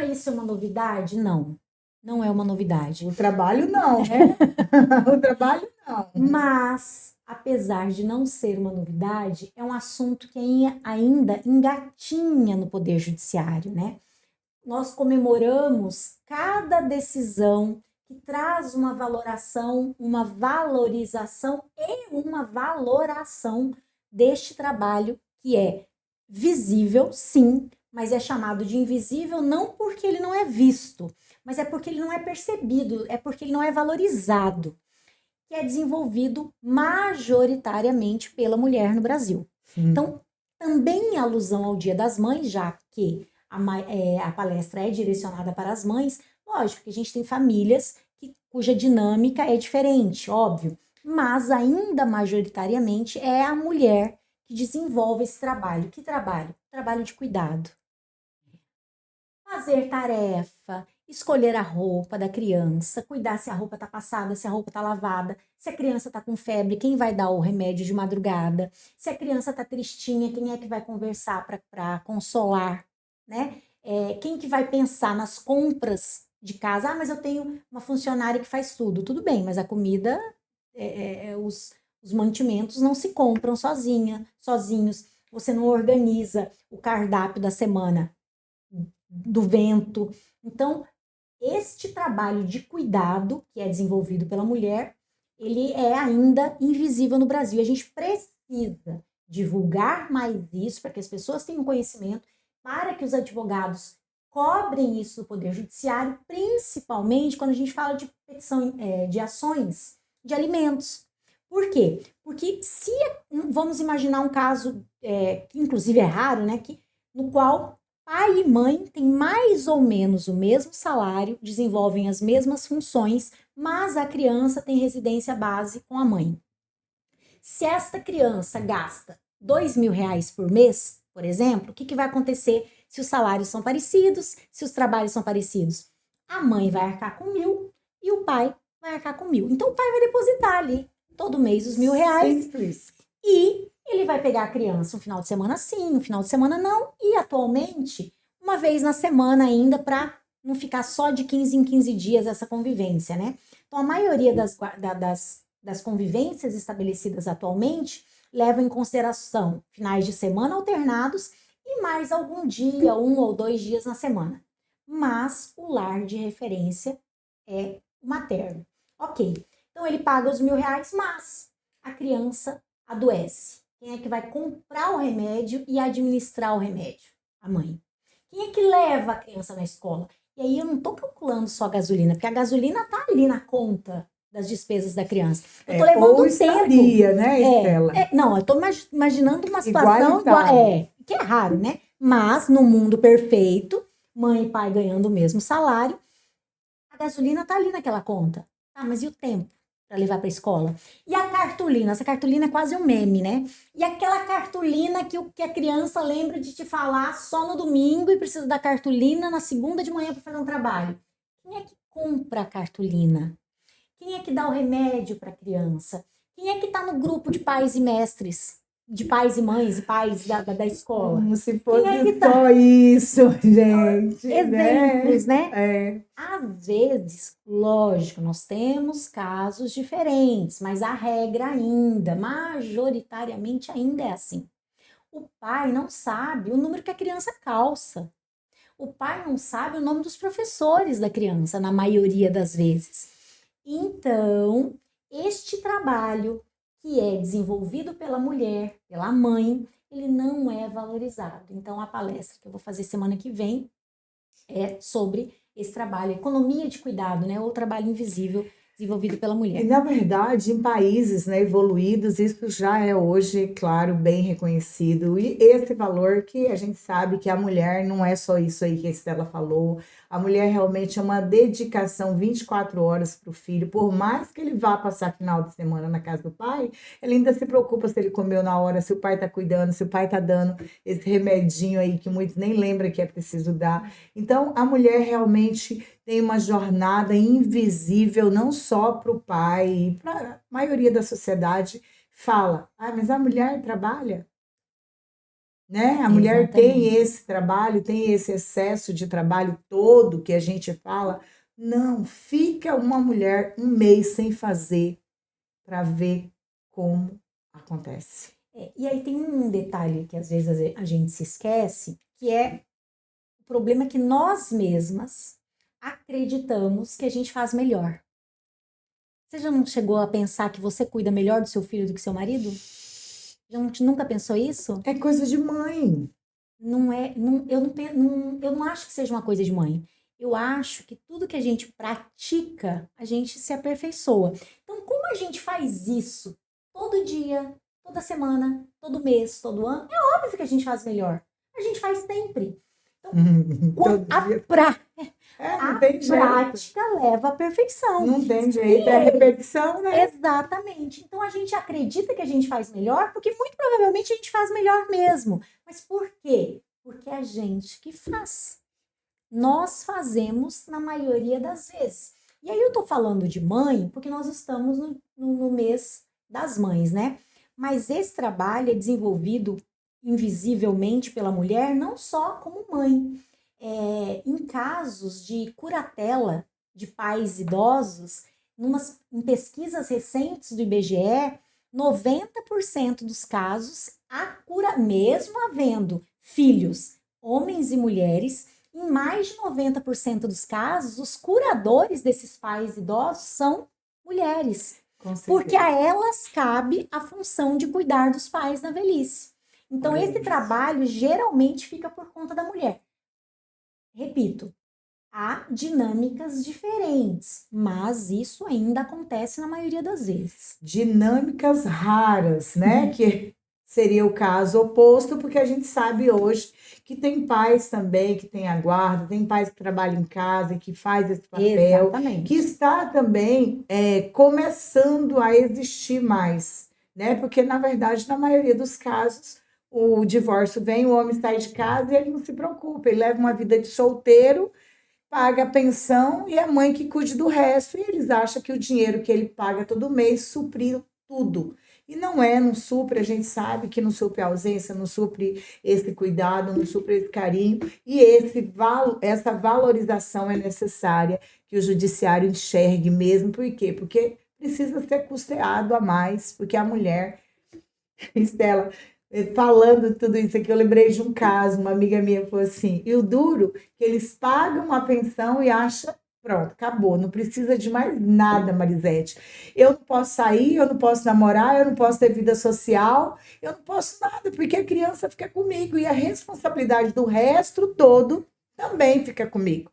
[SPEAKER 2] Isso é uma novidade? Não, não é uma novidade.
[SPEAKER 1] O trabalho não, né? O trabalho não.
[SPEAKER 2] Mas, apesar de não ser uma novidade, é um assunto que ainda engatinha no Poder Judiciário, né? Nós comemoramos cada decisão que traz uma valoração, uma valorização e uma valoração deste trabalho que é visível, sim, mas é chamado de invisível não porque ele não é visto, mas é porque ele não é percebido, é porque ele não é valorizado, que é desenvolvido majoritariamente pela mulher no Brasil. Então, também em alusão ao Dia das Mães, já que a palestra é direcionada para as mães, lógico que a gente tem famílias cuja dinâmica é diferente, óbvio, mas ainda majoritariamente é a mulher que desenvolve esse trabalho. Que trabalho? Trabalho de cuidado. Fazer tarefa, escolher a roupa da criança, cuidar se a roupa está passada, se a roupa está lavada, se a criança está com febre, quem vai dar o remédio de madrugada, se a criança está tristinha, quem é que vai conversar para consolar, né? Quem que vai pensar nas compras de casa? Mas eu tenho uma funcionária que faz tudo. Tudo bem, mas a comida, os mantimentos não se compram sozinhos. Você não organiza o cardápio da semana do vento. Então, este trabalho de cuidado que é desenvolvido pela mulher, ele é ainda invisível no Brasil. A gente precisa divulgar mais isso para que as pessoas tenham conhecimento, para que os advogados cobrem isso do Poder Judiciário, principalmente quando a gente fala de petição de ações de alimentos. Por quê? Porque vamos imaginar um caso, que inclusive é raro, né, no qual pai e mãe têm mais ou menos o mesmo salário, desenvolvem as mesmas funções, mas a criança tem residência base com a mãe. Se esta criança gasta R$ 2.000 por mês, por exemplo, o que vai acontecer se os salários são parecidos, se os trabalhos são parecidos? A mãe vai arcar com 1.000 e o pai vai arcar com 1.000. Então o pai vai depositar ali todo mês os R$ 1.000
[SPEAKER 1] Simples.
[SPEAKER 2] e ele vai pegar a criança um final de semana sim, um final de semana não, e atualmente uma vez na semana ainda, para não ficar só de 15 em 15 dias essa convivência, né? Então a maioria das convivências estabelecidas atualmente levam em consideração finais de semana alternados e mais algum dia, 1 ou 2 dias na semana. Mas o lar de referência é o materno. Ok, então ele paga os R$ 1.000, mas a criança adoece. Quem é que vai comprar o remédio e administrar o remédio? A mãe. Quem é que leva a criança na escola? E aí eu não estou calculando só a gasolina, porque a gasolina está ali na conta das despesas da criança. Eu estou levando
[SPEAKER 1] ou
[SPEAKER 2] um tempo.
[SPEAKER 1] estaria, né, Estela?
[SPEAKER 2] Não, eu estou imaginando uma situação
[SPEAKER 1] Igualitária.
[SPEAKER 2] que é raro, né? Mas no mundo perfeito, mãe e pai ganhando o mesmo salário, a gasolina está ali naquela conta. Ah, mas e o tempo para levar para a escola? E a cartolina? Essa cartolina é quase um meme, né? E aquela cartolina que a criança lembra de te falar só no domingo e precisa da cartolina na segunda de manhã para fazer um trabalho. Quem é que compra a cartolina? Quem é que dá o remédio para a criança? Quem é que está no grupo de pais e mestres? De pais e mães e pais da escola?
[SPEAKER 1] Como se fosse só isso, gente.
[SPEAKER 2] Exemplos, né?
[SPEAKER 1] É.
[SPEAKER 2] Às vezes, lógico, nós temos casos diferentes, mas a regra ainda, majoritariamente ainda é assim. O pai não sabe o número que a criança calça. O pai não sabe o nome dos professores da criança, na maioria das vezes. Então, este trabalho que é desenvolvido pela mulher, pela mãe, ele não é valorizado. Então, a palestra que eu vou fazer semana que vem é sobre esse trabalho, economia de cuidado, né? Ou trabalho invisível desenvolvido pela mulher.
[SPEAKER 1] E, na verdade, em países, né, evoluídos, isso já é hoje, claro, bem reconhecido. E esse valor que a gente sabe que a mulher não é só isso aí que a Estela falou. A mulher realmente é uma dedicação 24 horas para o filho. Por mais que ele vá passar final de semana na casa do pai, ele ainda se preocupa se ele comeu na hora, se o pai está cuidando, se o pai está dando esse remedinho aí que muitos nem lembram que é preciso dar. Então, a mulher realmente tem uma jornada invisível, não só para o pai, e para a maioria da sociedade fala, mas a mulher trabalha, né? A mulher tem
[SPEAKER 2] Exatamente.
[SPEAKER 1] esse trabalho, tem esse excesso de trabalho todo que a gente fala. Não, fica uma mulher um mês sem fazer para ver como acontece.
[SPEAKER 2] E aí tem um detalhe que às vezes a gente se esquece, que é o problema que nós mesmas acreditamos que a gente faz melhor. Você já não chegou a pensar que você cuida melhor do seu filho do que seu marido? Nunca pensou isso?
[SPEAKER 1] É coisa de mãe.
[SPEAKER 2] Não é, eu não acho que seja uma coisa de mãe. Eu acho que tudo que a gente pratica, a gente se aperfeiçoa. Então, como a gente faz isso todo dia, toda semana, todo mês, todo ano, é óbvio que a gente faz melhor. A gente faz sempre. Então,
[SPEAKER 1] Não tem jeito.
[SPEAKER 2] prática leva à perfeição.
[SPEAKER 1] Não tem jeito, é repetição, né?
[SPEAKER 2] Exatamente. Então a gente acredita que a gente faz melhor, porque muito provavelmente a gente faz melhor mesmo. Mas por quê? Porque é a gente que faz. Nós fazemos na maioria das vezes. E aí eu tô falando de mãe, porque nós estamos no mês das mães, né? Mas esse trabalho é desenvolvido invisivelmente pela mulher, não só como mãe. Em casos de curatela de pais idosos, em pesquisas recentes do IBGE, 90% dos casos, mesmo havendo filhos, homens e mulheres, em mais de 90% dos casos, os curadores desses pais idosos são mulheres. Porque a elas cabe a função de cuidar dos pais na velhice. Então, esse trabalho geralmente fica por conta da mulher. Repito, há dinâmicas diferentes, mas isso ainda acontece na maioria das vezes.
[SPEAKER 1] Dinâmicas raras, né? Que seria o caso oposto, porque a gente sabe hoje que tem pais também que têm a guarda, tem pais que trabalham em casa, que faz esse papel,
[SPEAKER 2] Exatamente.
[SPEAKER 1] que está também começando a existir mais, né? Porque, na verdade, na maioria dos casos, o divórcio vem, o homem sai de casa e ele não se preocupa, ele leva uma vida de solteiro, paga a pensão e a mãe que cuide do resto. E eles acham que o dinheiro que ele paga todo mês supriu tudo. E não é, não supre, a gente sabe que não supre a ausência, não supre esse cuidado, não supre esse carinho. E essa valorização é necessária que o judiciário enxergue mesmo. Por quê? Porque precisa ser custeado a mais, porque a mulher, Estela, falando tudo isso aqui, eu lembrei de um caso, uma amiga minha falou assim, e o duro, que eles pagam a pensão e acham, pronto, acabou, não precisa de mais nada, Marisete. Eu não posso sair, eu não posso namorar, eu não posso ter vida social, eu não posso nada, porque a criança fica comigo, e a responsabilidade do resto todo também fica comigo.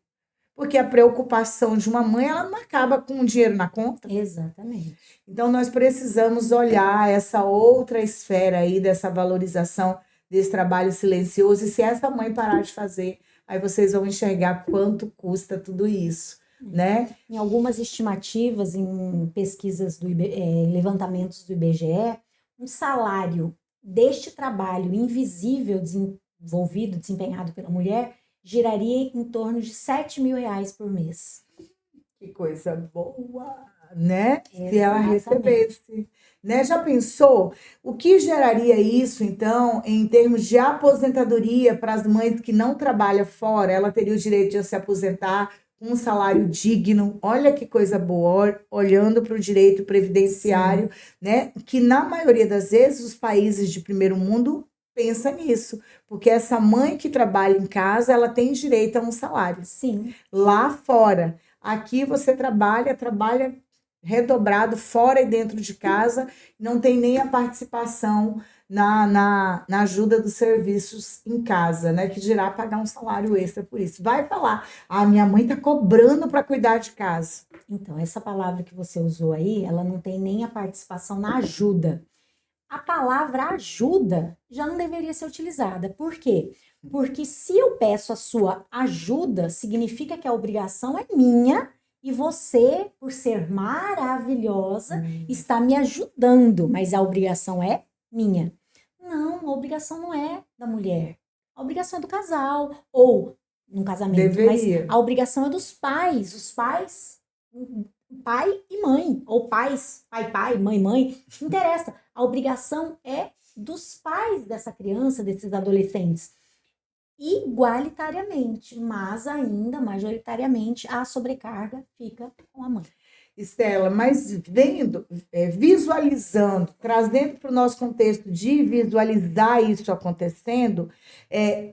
[SPEAKER 1] Porque a preocupação de uma mãe, ela não acaba com o dinheiro na conta.
[SPEAKER 2] Exatamente.
[SPEAKER 1] Então, nós precisamos olhar essa outra esfera aí, dessa valorização desse trabalho silencioso. E se essa mãe parar de fazer, aí vocês vão enxergar quanto custa tudo isso, né?
[SPEAKER 2] Em algumas estimativas, em pesquisas em levantamentos do IBGE, um salário deste trabalho invisível desenvolvido, desempenhado pela mulher, giraria em torno de R$ 7.000 por mês.
[SPEAKER 1] Que coisa boa, né? Se ela
[SPEAKER 2] Exatamente.
[SPEAKER 1] recebesse. Né? Já pensou o que geraria isso, então, em termos de aposentadoria para as mães que não trabalham fora? Ela teria o direito de se aposentar com um salário digno. Olha que coisa boa, olhando para o direito previdenciário, né? Que na maioria das vezes os países de primeiro mundo pensam nisso, porque essa mãe que trabalha em casa, ela tem direito a um salário.
[SPEAKER 2] Sim.
[SPEAKER 1] Lá fora. Aqui você trabalha redobrado fora e dentro de casa, não tem nem a participação na ajuda dos serviços em casa, né? Que dirá pagar um salário extra por isso. Vai falar, minha mãe tá cobrando para cuidar de casa.
[SPEAKER 2] Então, essa palavra que você usou aí, ela não tem nem a participação na ajuda. A palavra ajuda já não deveria ser utilizada. Por quê? Porque se eu peço a sua ajuda, significa que a obrigação é minha e você, por ser maravilhosa, está me ajudando, mas a obrigação é minha. Não, a obrigação não é da mulher. A obrigação é do casal, ou num casamento.
[SPEAKER 1] Deveria.
[SPEAKER 2] Mas a obrigação é dos pais. Os pais, pai e mãe, ou pais, pai, mãe, não interessa. A obrigação é dos pais dessa criança, desses adolescentes. Igualitariamente, mas ainda majoritariamente a sobrecarga fica com a mãe.
[SPEAKER 1] Estela, mas visualizando, trazendo para o nosso contexto de visualizar isso acontecendo,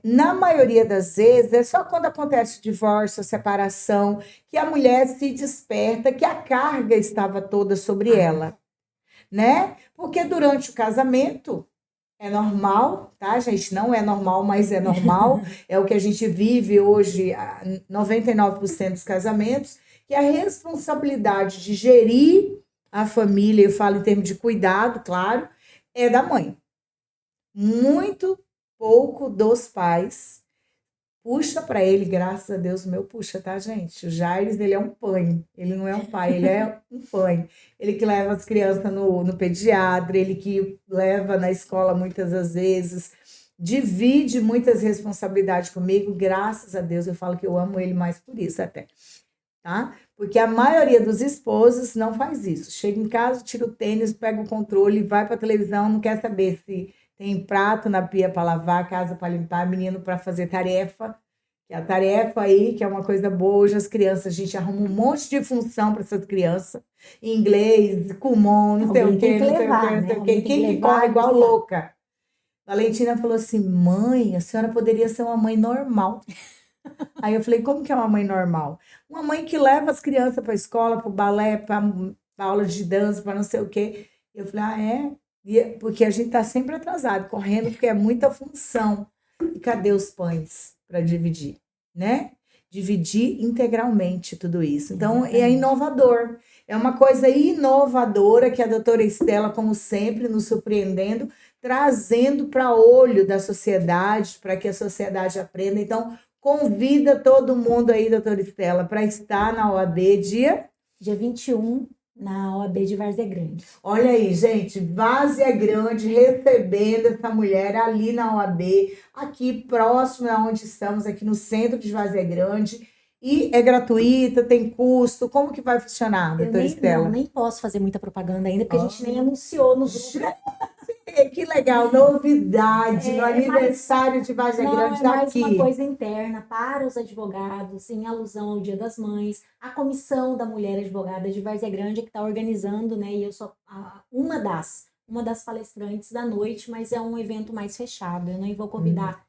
[SPEAKER 1] na maioria das vezes é só quando acontece o divórcio, a separação, que a mulher se desperta que a carga estava toda sobre ela, né? Porque durante o casamento é normal, tá, gente? Não é normal, mas é normal. É o que a gente vive hoje, 99% dos casamentos, que a responsabilidade de gerir a família, eu falo em termos de cuidado, claro, é da mãe. Muito pouco dos pais. Puxa para ele, graças a Deus, o meu puxa, tá, gente? O Jaires, ele é um pai, ele não é um pai, ele é um pai. Ele que leva as crianças no pediatra, ele que leva na escola muitas das vezes, divide muitas responsabilidades comigo, graças a Deus, eu falo que eu amo ele mais por isso até, tá? Porque a maioria dos esposos não faz isso. Chega em casa, tira o tênis, pega o controle, vai para a televisão, não quer saber se tem prato na pia para lavar, casa para limpar, menino para fazer tarefa. Que a tarefa aí, que é uma coisa boa, hoje as crianças, a gente arruma um monte de função para essas crianças. Inglês, Kumon, não sei o quê, não sei o quê, não sei o quê. Quem que corre igual louca? A Valentina falou assim, mãe, a senhora poderia ser uma mãe normal. Aí eu falei, como que é uma mãe normal? Uma mãe que leva as crianças para a escola, para o balé, para aula de dança, para não sei o quê. Eu falei, é? Porque a gente está sempre atrasado, correndo, porque é muita função. E cadê os pães para dividir, né? Dividir integralmente tudo isso. Então, é inovador. É uma coisa inovadora que a doutora Estela, como sempre, nos surpreendendo, trazendo para olho da sociedade, para que a sociedade aprenda. Então, convida todo mundo aí, doutora Estela, para estar na OAB dia
[SPEAKER 2] 21 na OAB de Várzea Grande.
[SPEAKER 1] Olha aí, gente, Várzea Grande recebendo essa mulher ali na OAB, aqui próximo a onde estamos, aqui no centro de Várzea Grande. E é gratuita, tem custo? Como que vai funcionar,
[SPEAKER 2] Eu
[SPEAKER 1] doutora Estela?
[SPEAKER 2] nem posso fazer muita propaganda ainda, porque a gente nem anunciou no grupo.
[SPEAKER 1] Que legal, novidade no
[SPEAKER 2] É mais,
[SPEAKER 1] aniversário de Várzea
[SPEAKER 2] não,
[SPEAKER 1] Grande
[SPEAKER 2] é mais uma
[SPEAKER 1] daqui.
[SPEAKER 2] coisa interna para os advogados, em alusão ao Dia das Mães. A Comissão da Mulher Advogada de Várzea Grande que está organizando, né? E eu sou uma das palestrantes da noite, mas é um evento mais fechado. Eu nem vou convidar.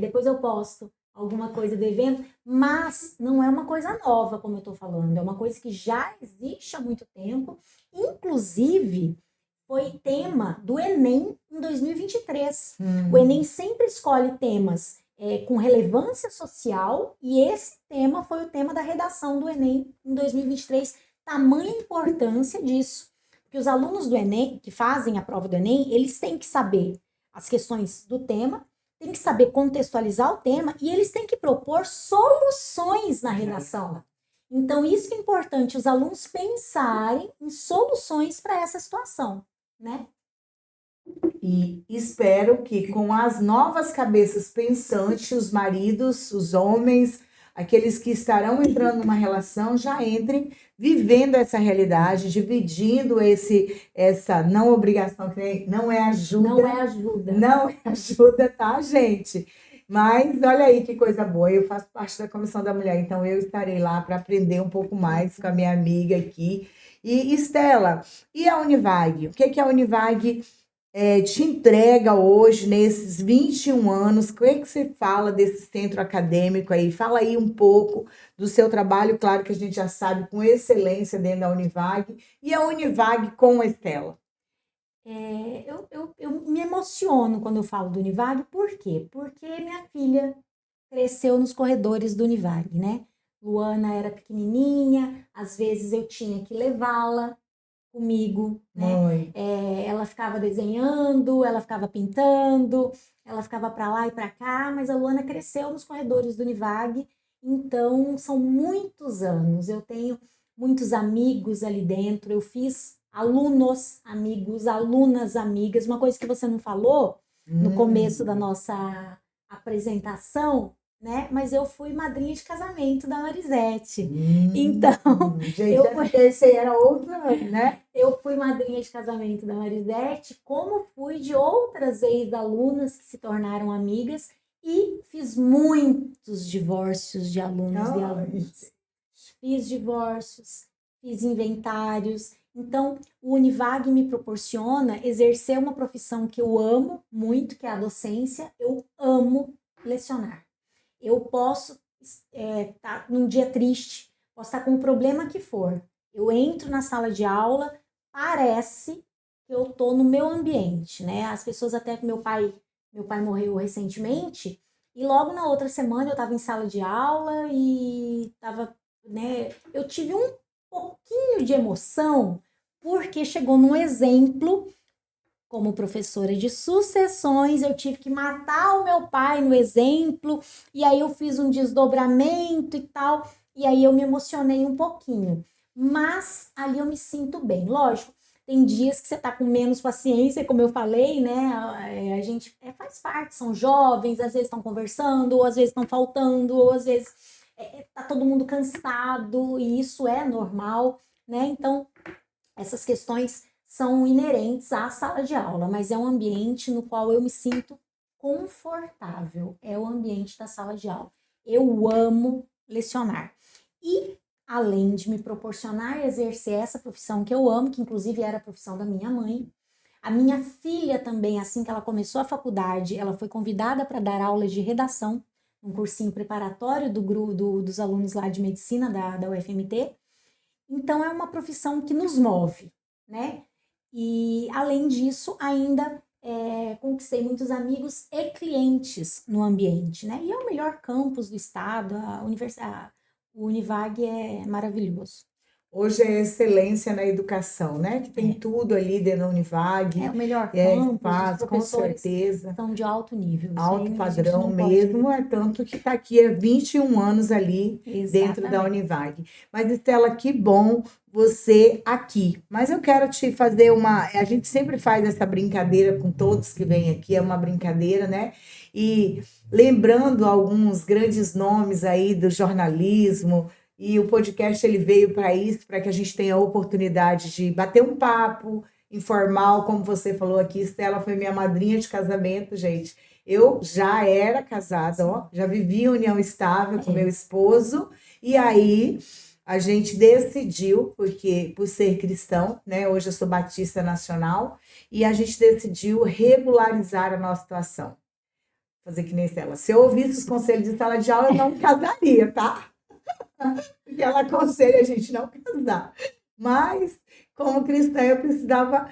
[SPEAKER 2] Depois eu posto alguma coisa do evento, mas não é uma coisa nova, como eu estou falando. É uma coisa que já existe há muito tempo. Inclusive, foi tema do Enem em 2023. O Enem sempre escolhe temas com relevância social e esse tema foi o tema da redação do Enem em 2023. Tamanha importância disso. Porque os alunos do Enem, que fazem a prova do Enem, eles têm que saber as questões do tema, têm que saber contextualizar o tema e eles têm que propor soluções na redação. Então, isso é importante, os alunos pensarem em soluções para essa situação, né?
[SPEAKER 1] E espero que com as novas cabeças pensantes, os maridos, os homens, aqueles que estarão entrando numa relação, já entrem vivendo essa realidade, dividindo essa não obrigação, que não é ajuda.
[SPEAKER 2] Não é ajuda.
[SPEAKER 1] Não é ajuda, tá, gente? Mas olha aí que coisa boa. Eu faço parte da Comissão da Mulher, então eu estarei lá para aprender um pouco mais com a minha amiga aqui. E Estela, e a Univag? O que a Univag te entrega hoje, nesses 21 anos? O que você fala desse centro acadêmico aí? Fala aí um pouco do seu trabalho, claro que a gente já sabe, com excelência dentro da Univag, e a Univag com a Estela.
[SPEAKER 2] Eu me emociono quando eu falo do Univag, por quê? Porque minha filha cresceu nos corredores do Univag, né? Luana era pequenininha, às vezes eu tinha que levá-la comigo, né? Ela ficava desenhando, ela ficava pintando, ela ficava para lá e para cá, mas a Luana cresceu nos corredores do Univag, então são muitos anos. Eu tenho muitos amigos ali dentro, eu fiz alunos amigos, alunas amigas. Uma coisa que você não falou no começo da nossa apresentação, né? Mas eu fui madrinha de casamento da Marisete. Então,
[SPEAKER 1] gente, esse aí era outra, né?
[SPEAKER 2] Eu fui madrinha de casamento da Marisete, como fui de outras ex-alunas que se tornaram amigas e fiz muitos divórcios de alunos e alunas. Fiz divórcios, fiz inventários. Então, o Univag me proporciona exercer uma profissão que eu amo muito, que é a docência. Eu amo lecionar. Eu posso estar num dia triste, posso estar com o problema que for. Eu entro na sala de aula, parece que eu tô no meu ambiente, né? As pessoas até que meu pai morreu recentemente, e logo na outra semana eu estava em sala de aula e estava, né? Eu tive um pouquinho de emoção, porque chegou num exemplo. Como professora de sucessões, eu tive que matar o meu pai no exemplo, e aí eu fiz um desdobramento e tal, e aí eu me emocionei um pouquinho. Mas ali eu me sinto bem. Lógico, tem dias que você tá com menos paciência, como eu falei, né? A gente faz parte, são jovens, às vezes estão conversando, ou às vezes estão faltando, ou às vezes tá todo mundo cansado, e isso é normal, né? Então, essas questões são inerentes à sala de aula, mas é um ambiente no qual eu me sinto confortável. É o ambiente da sala de aula. Eu amo lecionar. E, além de me proporcionar exercer essa profissão que eu amo, que inclusive era a profissão da minha mãe, a minha filha também, assim que ela começou a faculdade, ela foi convidada para dar aulas de redação, um cursinho preparatório dos alunos lá de medicina da UFMT. Então, é uma profissão que nos move, né? E, além disso, ainda conquistei muitos amigos e clientes no ambiente, né? E é o melhor campus do estado, o Univag é maravilhoso.
[SPEAKER 1] Hoje é excelência na educação, né? Que tem tudo ali dentro da Univag,
[SPEAKER 2] O melhor campus, os
[SPEAKER 1] espaço, com
[SPEAKER 2] professores
[SPEAKER 1] certeza.
[SPEAKER 2] são de alto nível. Isso
[SPEAKER 1] Alto
[SPEAKER 2] aí a gente
[SPEAKER 1] padrão
[SPEAKER 2] não
[SPEAKER 1] mesmo,
[SPEAKER 2] pode.
[SPEAKER 1] é tanto que está aqui há 21 anos ali dentro da
[SPEAKER 2] Exatamente.
[SPEAKER 1] Univag. Mas, Estela, que bom você aqui. Mas eu quero te fazer uma. A gente sempre faz essa brincadeira com todos que vêm aqui, é uma brincadeira, né? E lembrando alguns grandes nomes aí do jornalismo, e o podcast ele veio para isso, para que a gente tenha a oportunidade de bater um papo informal, como você falou aqui. Estela foi minha madrinha de casamento, gente. Eu já era casada, ó,
[SPEAKER 2] Sim.
[SPEAKER 1] já vivia união estável com meu
[SPEAKER 2] É.
[SPEAKER 1] esposo, e aí a gente decidiu, porque por ser cristão, né? Hoje eu sou batista nacional, e a gente decidiu regularizar a nossa situação. Fazer que nem Estela. Se eu ouvisse os conselhos de sala de aula, eu não casaria, tá? Porque ela aconselha a gente não casar. Mas, como cristã, eu precisava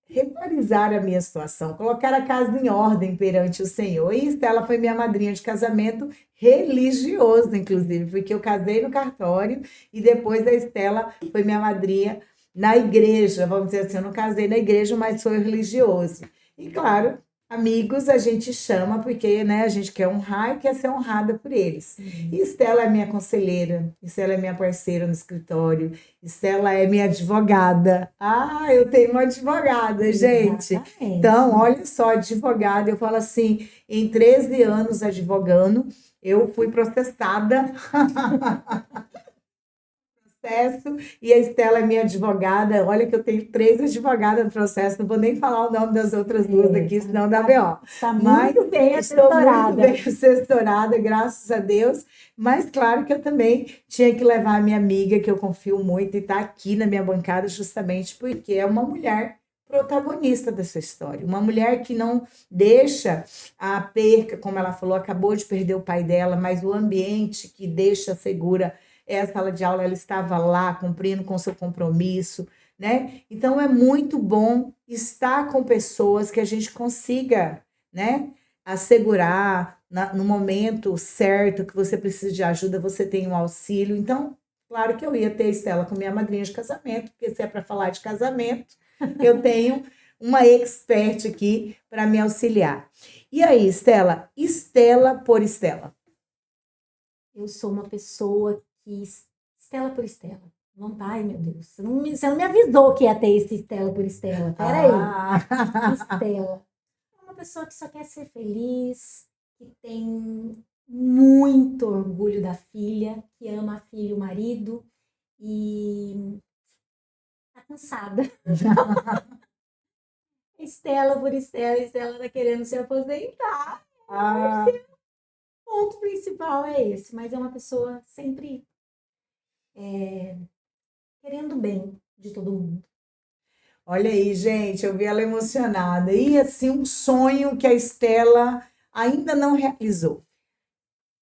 [SPEAKER 1] regularizar a minha situação, colocar a casa em ordem perante o Senhor. E Estela foi minha madrinha de casamento religioso, inclusive, porque eu casei no cartório e depois a Estela foi minha madrinha na igreja. Vamos dizer assim, eu não casei na igreja, mas foi religioso. E claro, amigos a gente chama porque, né, a gente quer honrar e quer ser honrada por eles. E
[SPEAKER 2] Sim.
[SPEAKER 1] Estela é minha conselheira, Estela é minha parceira no escritório, Estela é minha advogada. Ah, eu tenho uma advogada, gente. Então,
[SPEAKER 2] Exatamente.
[SPEAKER 1] olha só, advogada, eu falo assim, em 13 anos advogando, eu fui processada processo, e a Estela é minha advogada. Olha que eu tenho 3 advogadas no processo, não vou nem falar o nome das outras duas aqui, senão dá BO.
[SPEAKER 2] Está
[SPEAKER 1] Mas
[SPEAKER 2] muito bem
[SPEAKER 1] estou muito
[SPEAKER 2] assessorada.
[SPEAKER 1] bem assessorada, graças a Deus. Mas claro que eu também tinha que levar a minha amiga, que eu confio muito, e está aqui na minha bancada justamente porque é uma mulher protagonista dessa história, uma mulher que não deixa a perca, como ela falou, acabou de perder o pai dela, mas o ambiente que deixa segura a sala de aula, ela estava lá cumprindo com seu compromisso, né? Então é muito bom estar com pessoas que a gente consiga, né, assegurar no momento certo que você precisa de ajuda, você tem um auxílio. Então, claro que eu ia ter Estela com minha madrinha de casamento, porque se é para falar de casamento, eu tenho uma expert aqui para me auxiliar. E aí, Estela? Estela por Estela.
[SPEAKER 2] Eu sou uma pessoa que Estela por Estela. Não tá, ai meu Deus. Você não me avisou que ia ter esse Estela por Estela. Peraí.
[SPEAKER 1] Ah,
[SPEAKER 2] Estela. É uma pessoa que só quer ser feliz, que tem muito orgulho da filha, que ama a filha e o marido e tá cansada. Estela por Estela, Estela tá querendo se aposentar.
[SPEAKER 1] ah,
[SPEAKER 2] O ponto principal é esse, mas é uma pessoa sempre querendo o bem de todo mundo.
[SPEAKER 1] olha aí, gente, eu vi ela emocionada. E assim, um sonho que a Estela ainda não realizou.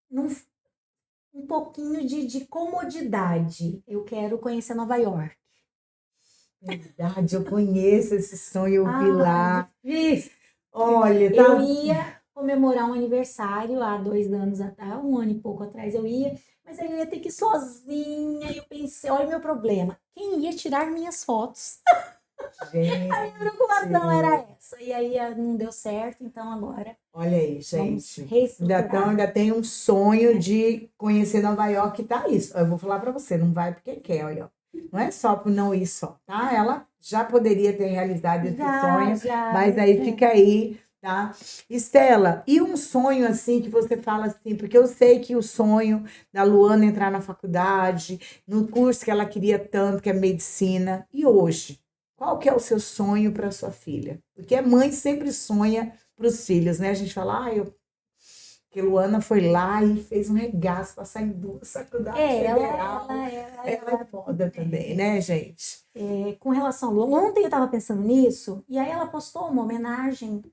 [SPEAKER 2] Num, um pouquinho de comodidade. Eu quero conhecer Nova York.
[SPEAKER 1] Verdade, eu conheço esse sonho, eu vi
[SPEAKER 2] Ai,
[SPEAKER 1] lá.
[SPEAKER 2] difícil.
[SPEAKER 1] Olha,
[SPEAKER 2] Eu
[SPEAKER 1] tá.
[SPEAKER 2] ia comemorar um aniversário há 2 anos atrás, um ano e pouco atrás eu ia, mas aí eu ia ter que ir sozinha. E eu pensei, olha o meu problema. Quem ia tirar minhas fotos? A minha
[SPEAKER 1] Gente,
[SPEAKER 2] preocupação era essa. E aí não deu certo, então agora
[SPEAKER 1] olha aí,
[SPEAKER 2] vamos
[SPEAKER 1] gente.
[SPEAKER 2] reestruturar.
[SPEAKER 1] Ainda tem um sonho de conhecer Nova York, tá isso. Eu vou falar para você, não vai porque quer, olha. Não é só por não ir só, tá? Ela já poderia ter realizado esse
[SPEAKER 2] Já,
[SPEAKER 1] sonho,
[SPEAKER 2] já.
[SPEAKER 1] mas aí fica aí, tá? Estela, e um sonho assim que você fala assim, porque eu sei que o sonho da Luana entrar na faculdade, no curso que ela queria tanto, que é medicina, e hoje? Qual que é o seu sonho para sua filha? Porque a mãe sempre sonha para os filhos, né? A gente fala, que Luana foi lá e fez um regaço para sair do faculdade federal. Ela é foda também, né, gente?
[SPEAKER 2] Com relação a Lua, ontem eu estava pensando nisso, e aí ela postou uma homenagem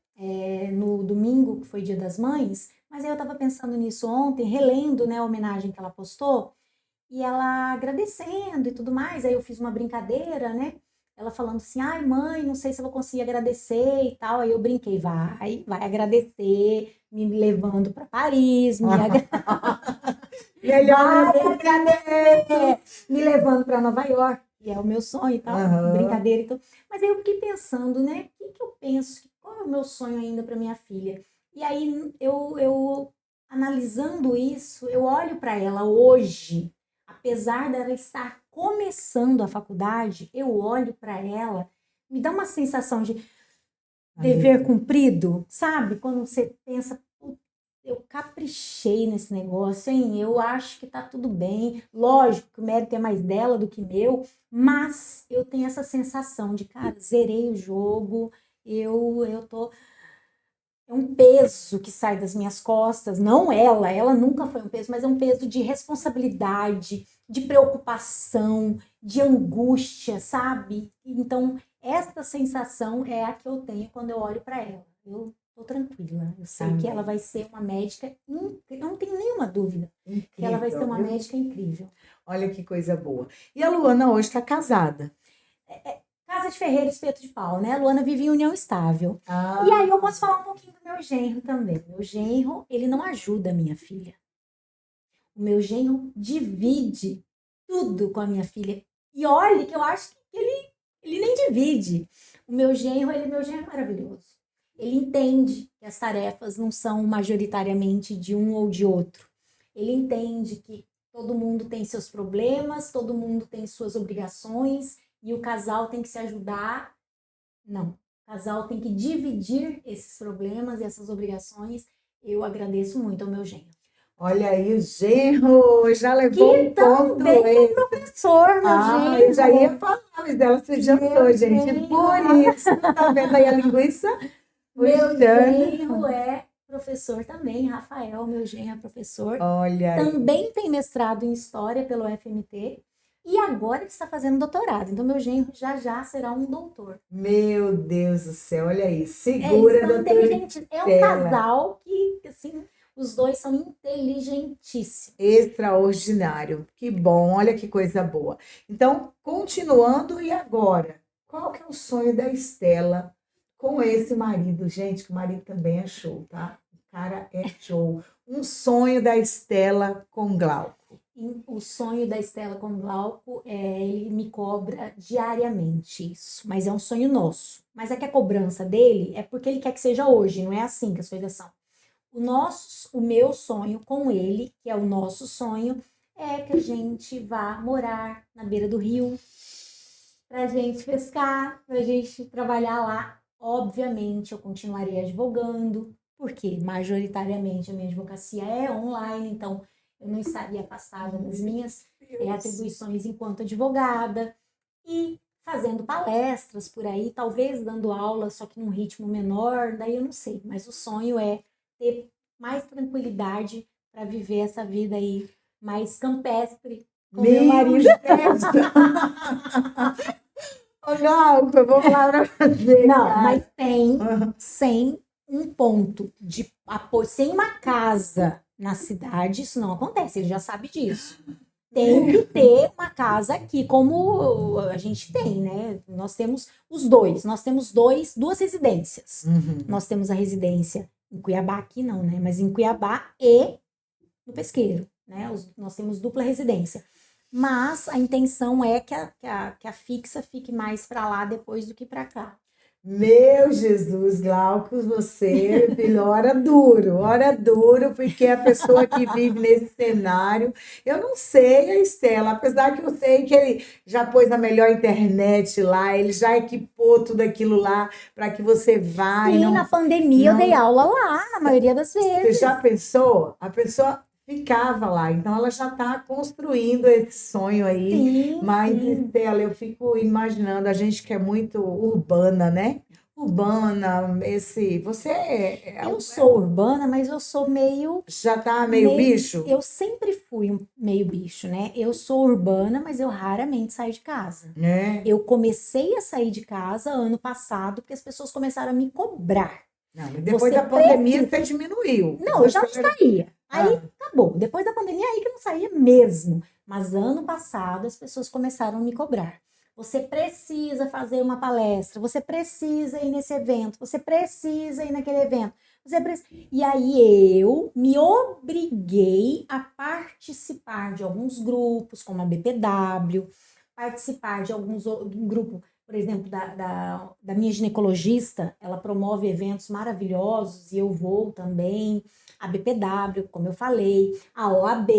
[SPEAKER 2] no domingo, que foi Dia das Mães, mas aí eu estava pensando nisso ontem, relendo, né, a homenagem que ela postou, e ela agradecendo e tudo mais, aí eu fiz uma brincadeira, né, ela falando assim, ai mãe, não sei se eu vou conseguir agradecer e tal, aí eu brinquei, vai agradecer, me levando para Paris,
[SPEAKER 1] Melhor
[SPEAKER 2] me levando para Nova York, que é o meu sonho e tal, brincadeira e tudo. Mas aí eu fiquei pensando, né? O que eu penso? Qual é o meu sonho ainda para minha filha? E aí eu analisando isso, eu olho para ela hoje, apesar dela estar começando a faculdade, eu olho para ela, me dá uma sensação de dever cumprido, sabe? Quando você pensa, eu caprichei nesse negócio, hein? Eu acho que tá tudo bem. Lógico que o mérito é mais dela do que meu, mas eu tenho essa sensação de, cara, zerei o jogo, eu tô... É um peso que sai das minhas costas, não ela nunca foi um peso, mas é um peso de responsabilidade, de preocupação, de angústia, sabe? Então, essa sensação é a que eu tenho quando eu olho para ela. Eu tô tranquila, eu sei que ela vai ser uma médica eu não tenho nenhuma dúvida que ela vai ser uma médica incrível.
[SPEAKER 1] Olha que coisa boa. E a Luana hoje está casada.
[SPEAKER 2] Casa de ferreiro, espeto de pau, né? A Luana vive em união estável. E aí eu posso falar um pouquinho do meu genro também. Meu genro, ele não ajuda a minha filha. O meu genro divide tudo com a minha filha. E olha que eu acho que ele nem divide. O meu genro é maravilhoso. Ele entende que as tarefas não são majoritariamente de um ou de outro. Ele entende que todo mundo tem seus problemas, todo mundo tem suas obrigações, e o casal tem que se ajudar. Não, o casal tem que dividir esses problemas e essas obrigações. Eu agradeço muito ao meu genro.
[SPEAKER 1] Olha aí, o genro já levou um ponto
[SPEAKER 2] também é professor, meu genro.
[SPEAKER 1] Eu já ia falar, mas dela se jantou, gente. Por isso, tá vendo aí a linguiça?
[SPEAKER 2] Meu genro é professor também, Rafael, meu genro é professor.
[SPEAKER 1] Olha aí.
[SPEAKER 2] Também tem mestrado em História pelo FMT. E agora ele está fazendo doutorado. Então, meu genro já será um doutor.
[SPEAKER 1] Meu Deus do céu, olha aí. Segura, doutora.
[SPEAKER 2] É um casal que, assim, os dois são inteligentíssimos.
[SPEAKER 1] Extraordinário. Que bom, olha que coisa boa. Então, continuando, e agora? Qual que é o sonho da Estela com esse marido? Gente, que o marido também é show, tá? O cara é show. Um sonho da Estela com Glauco.
[SPEAKER 2] O sonho da Estela com Glauco ele me cobra diariamente isso, mas é um sonho nosso. Mas é que a cobrança dele é porque ele quer que seja hoje, não é assim que as coisas são. O meu sonho com ele, que é o nosso sonho, é que a gente vá morar na beira do rio, pra gente pescar, pra gente trabalhar lá. Obviamente, eu continuarei advogando, porque majoritariamente a minha advocacia é online, então eu não estaria afastada das minhas atribuições enquanto advogada e fazendo palestras por aí, talvez dando aula, só que num ritmo menor, daí eu não sei, mas o sonho é ter mais tranquilidade para viver essa vida aí mais campestre com meu marido.
[SPEAKER 1] Não, eu vou falar para você.
[SPEAKER 2] Não, mas sem um ponto de apoio, sem uma casa na cidade, isso não acontece, ele já sabe disso. Tem que ter uma casa aqui, como a gente tem, né? Nós temos os dois, duas residências. Nós temos a residência em Cuiabá, aqui não, né? Mas em Cuiabá e no Pesqueiro, né? Nós temos dupla residência. Mas a intenção é que a fixa fique mais para lá depois do que para cá.
[SPEAKER 1] Meu Jesus, Glauco, você, filho, ora duro, porque a pessoa que vive nesse cenário, eu não sei, a Estela, apesar que eu sei que ele já pôs a melhor internet lá, ele já equipou tudo aquilo lá para que você vá.
[SPEAKER 2] Sim, na pandemia eu dei aula lá, na maioria das vezes.
[SPEAKER 1] Você já pensou? A pessoa ficava lá, então ela já está construindo esse sonho aí.
[SPEAKER 2] Sim,
[SPEAKER 1] mas,
[SPEAKER 2] sim.
[SPEAKER 1] Estela, eu fico imaginando, a gente que é muito urbana, né? Urbana, você
[SPEAKER 2] eu sou urbana, mas eu sou meio...
[SPEAKER 1] Já tá meio bicho?
[SPEAKER 2] Eu sempre fui meio bicho, né? Eu sou urbana, mas eu raramente saio de casa. Eu comecei a sair de casa ano passado, porque as pessoas começaram a me cobrar.
[SPEAKER 1] Não, mas depois da pandemia você diminuiu.
[SPEAKER 2] Não, eu já não saía. Aí acabou. Depois da pandemia, aí que eu não saía mesmo. Mas ano passado as pessoas começaram a me cobrar. Você precisa fazer uma palestra, você precisa ir nesse evento, você precisa ir naquele evento. E aí eu me obriguei a participar de alguns grupos, como a BPW, participar de um grupo, por exemplo, da minha ginecologista, ela promove eventos maravilhosos e eu vou também. A BPW, como eu falei, a OAB,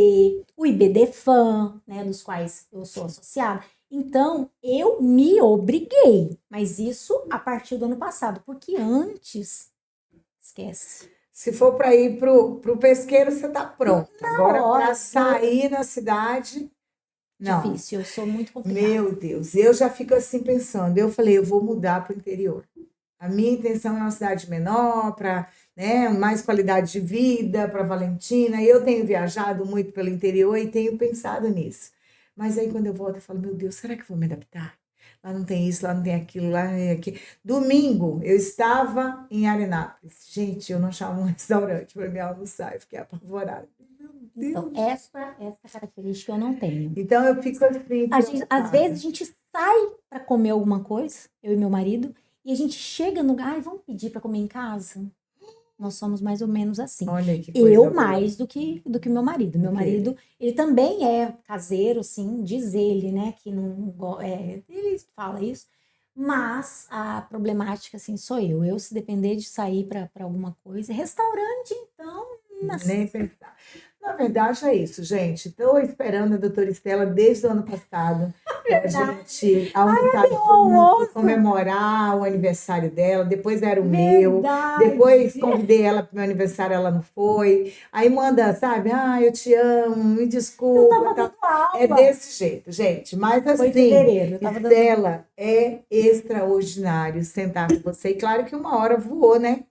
[SPEAKER 2] o IBDFAN, né, dos quais eu sou associada. Então, eu me obriguei, mas isso a partir do ano passado, porque antes, esquece.
[SPEAKER 1] Se for para ir pro pesqueiro, você tá pronta. Agora,
[SPEAKER 2] hora,
[SPEAKER 1] para sair na cidade, não.
[SPEAKER 2] Difícil, eu sou muito complicada.
[SPEAKER 1] Meu Deus, eu já fico assim pensando. Eu falei, eu vou mudar para o interior. A minha intenção é uma cidade menor, para, né, mais qualidade de vida para Valentina. Eu tenho viajado muito pelo interior e tenho pensado nisso. Mas aí quando eu volto, eu falo, meu Deus, será que eu vou me adaptar? Lá não tem isso, lá não tem aquilo, lá não tem aquilo. Domingo, eu estava em Arenápolis. Gente, eu não achava um restaurante para me almoçar. Eu fiquei apavorada. Meu
[SPEAKER 2] Então,
[SPEAKER 1] Deus.
[SPEAKER 2] essa característica eu não tenho.
[SPEAKER 1] Então eu fico assim,
[SPEAKER 2] Às
[SPEAKER 1] preocupada.
[SPEAKER 2] vezes a gente sai para comer alguma coisa, eu e meu marido, e a gente chega no lugar, ai, vamos pedir para comer em casa? Nós somos mais ou menos assim.
[SPEAKER 1] Olha que coisa
[SPEAKER 2] Eu
[SPEAKER 1] boa.
[SPEAKER 2] mais do que meu marido. Meu
[SPEAKER 1] Ok.
[SPEAKER 2] marido, ele também é caseiro, sim, diz ele, né, que não ele fala isso, mas a problemática, assim, sou eu. Eu, se depender de sair para alguma coisa, restaurante, então,
[SPEAKER 1] Nem pensar. Na verdade, é isso, gente. Estou esperando a doutora Estela desde o ano passado para a gente almoçar junto,
[SPEAKER 2] almoço.
[SPEAKER 1] comemorar o aniversário dela. Depois era o meu.
[SPEAKER 2] Verdade.
[SPEAKER 1] Depois convidei ela para o meu aniversário, ela não foi. Aí manda, sabe? Ah, eu te amo, me
[SPEAKER 2] Eu
[SPEAKER 1] desculpa.
[SPEAKER 2] tava
[SPEAKER 1] Tal.
[SPEAKER 2] dando
[SPEAKER 1] É
[SPEAKER 2] aula.
[SPEAKER 1] desse jeito, gente. Mas
[SPEAKER 2] Foi em
[SPEAKER 1] assim,
[SPEAKER 2] fevereiro, eu tava dando
[SPEAKER 1] Estela, é extraordinário sentar com você. E claro que uma hora voou, né?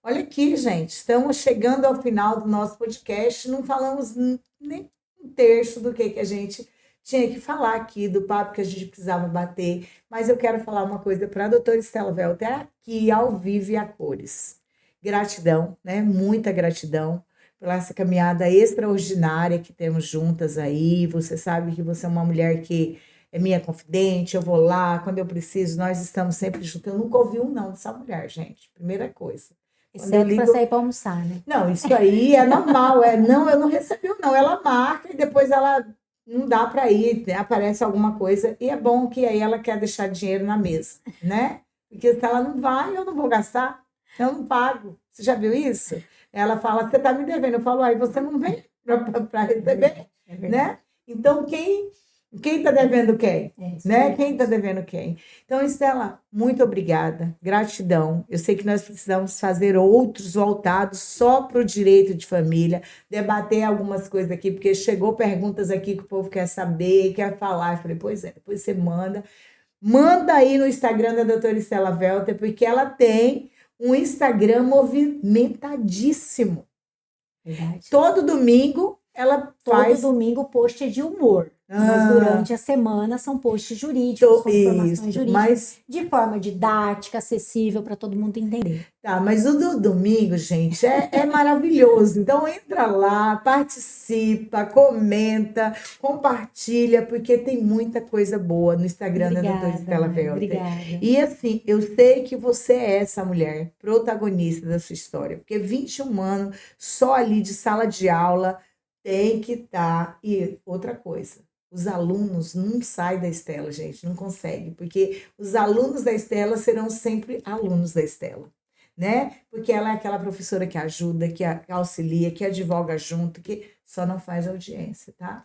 [SPEAKER 1] Olha aqui, gente, estamos chegando ao final do nosso podcast, não falamos nem um terço do que a gente tinha que falar aqui, do papo que a gente precisava bater, mas eu quero falar uma coisa para a doutora Estela Welter aqui, ao vivo e a cores. Gratidão, né? Muita gratidão pela essa caminhada extraordinária que temos juntas aí. Você sabe que você é uma mulher que é minha confidente, eu vou lá, quando eu preciso, nós estamos sempre juntos. Eu nunca ouvi um não dessa mulher, gente. Primeira coisa. Quando eu
[SPEAKER 2] exceto para
[SPEAKER 1] ligo,
[SPEAKER 2] sair para almoçar, né?
[SPEAKER 1] não, isso aí é normal, não, eu não recebi o não, ela marca e depois ela não dá para ir, né, aparece alguma coisa, e é bom que aí ela quer deixar dinheiro na mesa, né? Porque se ela não vai, eu não vou gastar, eu não pago. Você já viu isso? Ela fala, você está me devendo, eu falo, aí você não vem para receber,
[SPEAKER 2] É verdade.
[SPEAKER 1] né? Então, quem está devendo quem?
[SPEAKER 2] Isso
[SPEAKER 1] Né?
[SPEAKER 2] é
[SPEAKER 1] Quem está devendo quem? Então, Estela, muito obrigada, gratidão. Eu sei que nós precisamos fazer outros voltados só para o direito de família, debater algumas coisas aqui, porque chegou perguntas aqui que o povo quer saber, quer falar. Eu falei, pois é, depois você manda. Manda aí no Instagram da doutora Estela Welter, porque ela tem um Instagram movimentadíssimo.
[SPEAKER 2] Verdade.
[SPEAKER 1] Todo domingo ela
[SPEAKER 2] Todo
[SPEAKER 1] faz.
[SPEAKER 2] domingo post é de humor. Mas
[SPEAKER 1] Ah,
[SPEAKER 2] durante a semana são posts jurídicos, com informações
[SPEAKER 1] isso,
[SPEAKER 2] jurídicas,
[SPEAKER 1] mas
[SPEAKER 2] de forma didática, acessível para todo mundo entender.
[SPEAKER 1] tá, mas o do domingo, gente, é maravilhoso. Então entra lá, participa, comenta, compartilha, porque tem muita coisa boa no Instagram da doutora Estela
[SPEAKER 2] Obrigada,
[SPEAKER 1] Welter.
[SPEAKER 2] obrigada.
[SPEAKER 1] E assim, eu sei que você é essa mulher protagonista da sua história, porque 21 anos só ali de sala de aula tem que estar. E outra coisa, os alunos não saem da Estela, gente, não conseguem, porque os alunos da Estela serão sempre alunos da Estela, né? Porque ela é aquela professora que ajuda, que auxilia, que advoga junto, que só não faz audiência, tá?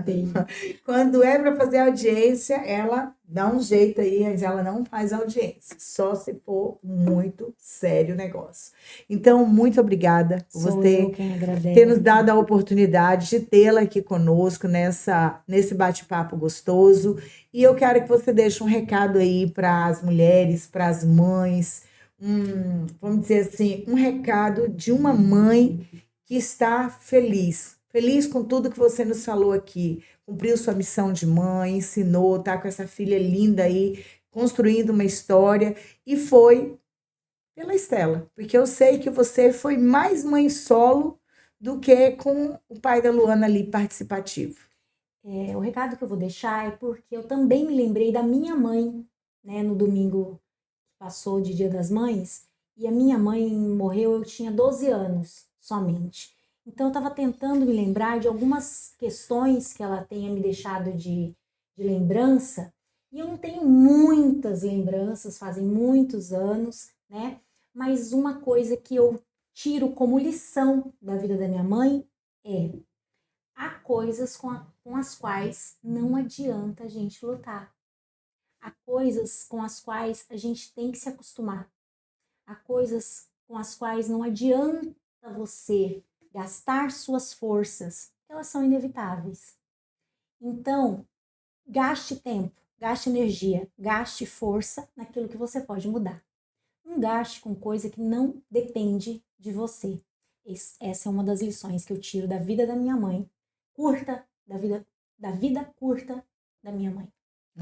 [SPEAKER 2] Bem,
[SPEAKER 1] Quando é para fazer audiência, ela dá um jeito aí, mas ela não faz audiência, só se for muito sério o negócio. Então, muito obrigada por
[SPEAKER 2] sou
[SPEAKER 1] você
[SPEAKER 2] eu quem agradece.
[SPEAKER 1] ter nos dado a oportunidade de tê-la aqui conosco nesse bate-papo gostoso. E eu quero que você deixe um recado aí para as mulheres, para as mães, vamos dizer assim, um recado de uma mãe que está feliz com tudo que você nos falou aqui. Cumpriu sua missão de mãe, ensinou, tá com essa filha linda aí, construindo uma história, e foi pela Estela, porque eu sei que você foi mais mãe solo do que com o pai da Luana ali participativo.
[SPEAKER 2] O recado que eu vou deixar é porque eu também me lembrei da minha mãe, né, no domingo que passou de Dia das Mães, e a minha mãe morreu, eu tinha 12 anos somente. Então eu estava tentando me lembrar de algumas questões que ela tenha me deixado de lembrança, e eu não tenho muitas lembranças, fazem muitos anos, né? Mas uma coisa que eu tiro como lição da vida da minha mãe é: há coisas com as quais não adianta a gente lutar. Há coisas com as quais a gente tem que se acostumar. Há coisas com as quais não adianta você gastar suas forças, elas são inevitáveis. Então, gaste tempo, gaste energia, gaste força naquilo que você pode mudar. Não gaste com coisa que não depende de você. Essa é uma das lições que eu tiro da vida da minha mãe, curta, da vida curta da minha mãe.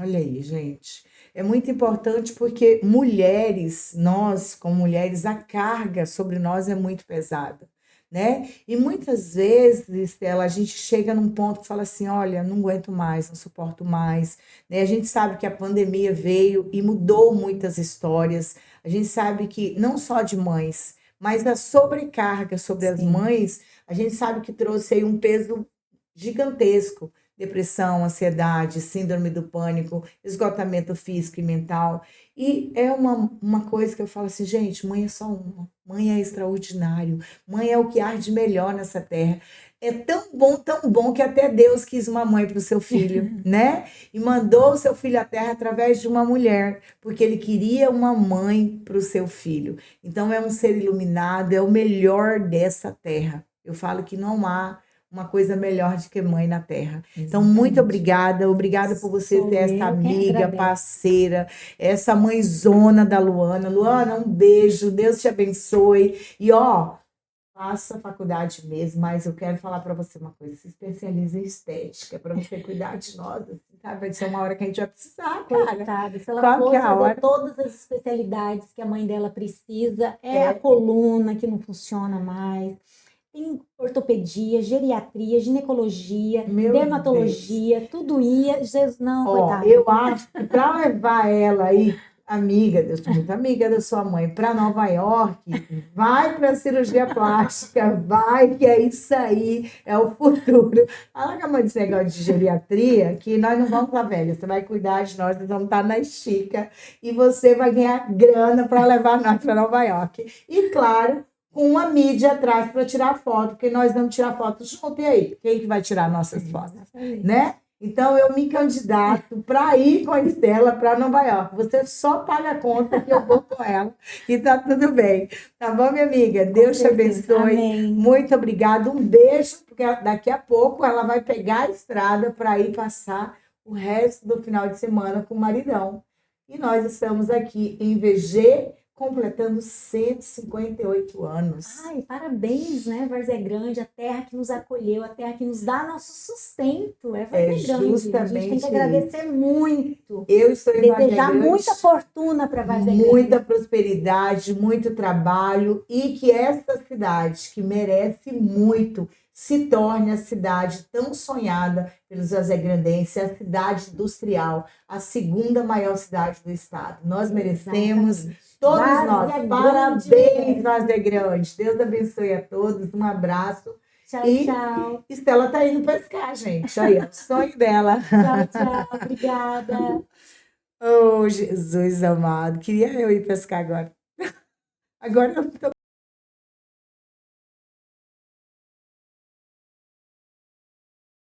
[SPEAKER 1] Olha aí, gente. É muito importante porque mulheres, nós, como mulheres, a carga sobre nós é muito pesada, né? E muitas vezes, Estela, a gente chega num ponto que fala assim: olha, não aguento mais, não suporto mais, né? A gente sabe que a pandemia veio e mudou muitas histórias. A gente sabe que não só de mães, mas a sobrecarga sobre as
[SPEAKER 2] Sim,
[SPEAKER 1] mães, a gente sabe que trouxe aí um peso gigantesco. Depressão, ansiedade, síndrome do pânico, esgotamento físico e mental. E é uma coisa que eu falo assim, gente, mãe é só uma. Mãe é extraordinário. Mãe é o que há de melhor nessa terra. É tão bom que até Deus quis uma mãe para o seu filho, né? E mandou o seu filho à terra através de uma mulher, porque ele queria uma mãe para o seu filho. Então é um ser iluminado, é o melhor dessa terra. Eu falo que não há uma coisa melhor do que mãe na terra. Então, muito
[SPEAKER 2] exatamente.
[SPEAKER 1] obrigada por você ser
[SPEAKER 2] Sou
[SPEAKER 1] essa
[SPEAKER 2] eu quem
[SPEAKER 1] amiga,
[SPEAKER 2] agradece.
[SPEAKER 1] parceira, essa mãezona da Luana. Luana, um beijo, Deus te abençoe. E ó, faça faculdade mesmo, mas eu quero falar para você uma coisa: se especialize em estética, para você cuidar de nós, assim, sabe? Vai ser uma hora que a gente vai precisar, cara.
[SPEAKER 2] Coitada, se ela
[SPEAKER 1] Qual que é
[SPEAKER 2] fosse
[SPEAKER 1] a
[SPEAKER 2] fazer
[SPEAKER 1] hora?
[SPEAKER 2] todas as especialidades que a mãe dela precisa, é a
[SPEAKER 1] É,
[SPEAKER 2] coluna que não funciona mais, tem ortopedia, geriatria, ginecologia,
[SPEAKER 1] meu Deus.
[SPEAKER 2] dermatologia, tudo ia. Jesus, não,
[SPEAKER 1] Ó,
[SPEAKER 2] coitada.
[SPEAKER 1] eu acho que para levar ela aí, amiga, eu sou muito amiga da sua mãe, para Nova York, vai para cirurgia plástica, vai, que é isso aí, é o futuro. Larga a mão desse negócio de geriatria, que nós não vamos estar velhos, você vai cuidar de nós, nós vamos estar na estica, e você vai ganhar grana para levar nós para Nova York. E claro, com uma mídia atrás para tirar foto, porque nós vamos tirar foto junto, e aí? Quem que vai tirar nossas fotos?
[SPEAKER 2] Exatamente.
[SPEAKER 1] Né? Então, eu me candidato para ir com a Estela para Nova York. Você só paga a conta que eu vou com ela e tá tudo bem. Tá bom, minha amiga?
[SPEAKER 2] Com
[SPEAKER 1] Deus te
[SPEAKER 2] certeza.
[SPEAKER 1] abençoe.
[SPEAKER 2] Amém.
[SPEAKER 1] Muito obrigada. Um beijo, porque daqui a pouco ela vai pegar a estrada para ir passar o resto do final de semana com o maridão. E nós estamos aqui em VG, completando 158 anos.
[SPEAKER 2] Ai, parabéns, né, Várzea Grande, a terra que nos acolheu, a terra que nos dá nosso sustento. É
[SPEAKER 1] É
[SPEAKER 2] Várzea Grande. A gente tem que
[SPEAKER 1] justamente isso.
[SPEAKER 2] agradecer muito.
[SPEAKER 1] Eu estou em Vargem
[SPEAKER 2] Desejar muita
[SPEAKER 1] Grande.
[SPEAKER 2] fortuna para Várzea
[SPEAKER 1] Muita
[SPEAKER 2] Grande.
[SPEAKER 1] prosperidade, muito trabalho e que essa cidade, que merece muito, se torne a cidade tão sonhada pelos azegrandenses, a cidade industrial, a segunda maior cidade do estado. Nós merecemos,
[SPEAKER 2] Exatamente.
[SPEAKER 1] todos nós.
[SPEAKER 2] Várzea Grande
[SPEAKER 1] Parabéns,
[SPEAKER 2] merece.
[SPEAKER 1] Vazia Grande. Deus abençoe a todos. Um abraço.
[SPEAKER 2] Tchau,
[SPEAKER 1] E
[SPEAKER 2] tchau.
[SPEAKER 1] Estela tá indo pescar, gente. Aí, ó, o sonho dela.
[SPEAKER 2] Tchau, tchau. Obrigada.
[SPEAKER 1] Oh, Jesus amado. Queria eu ir pescar agora. Agora eu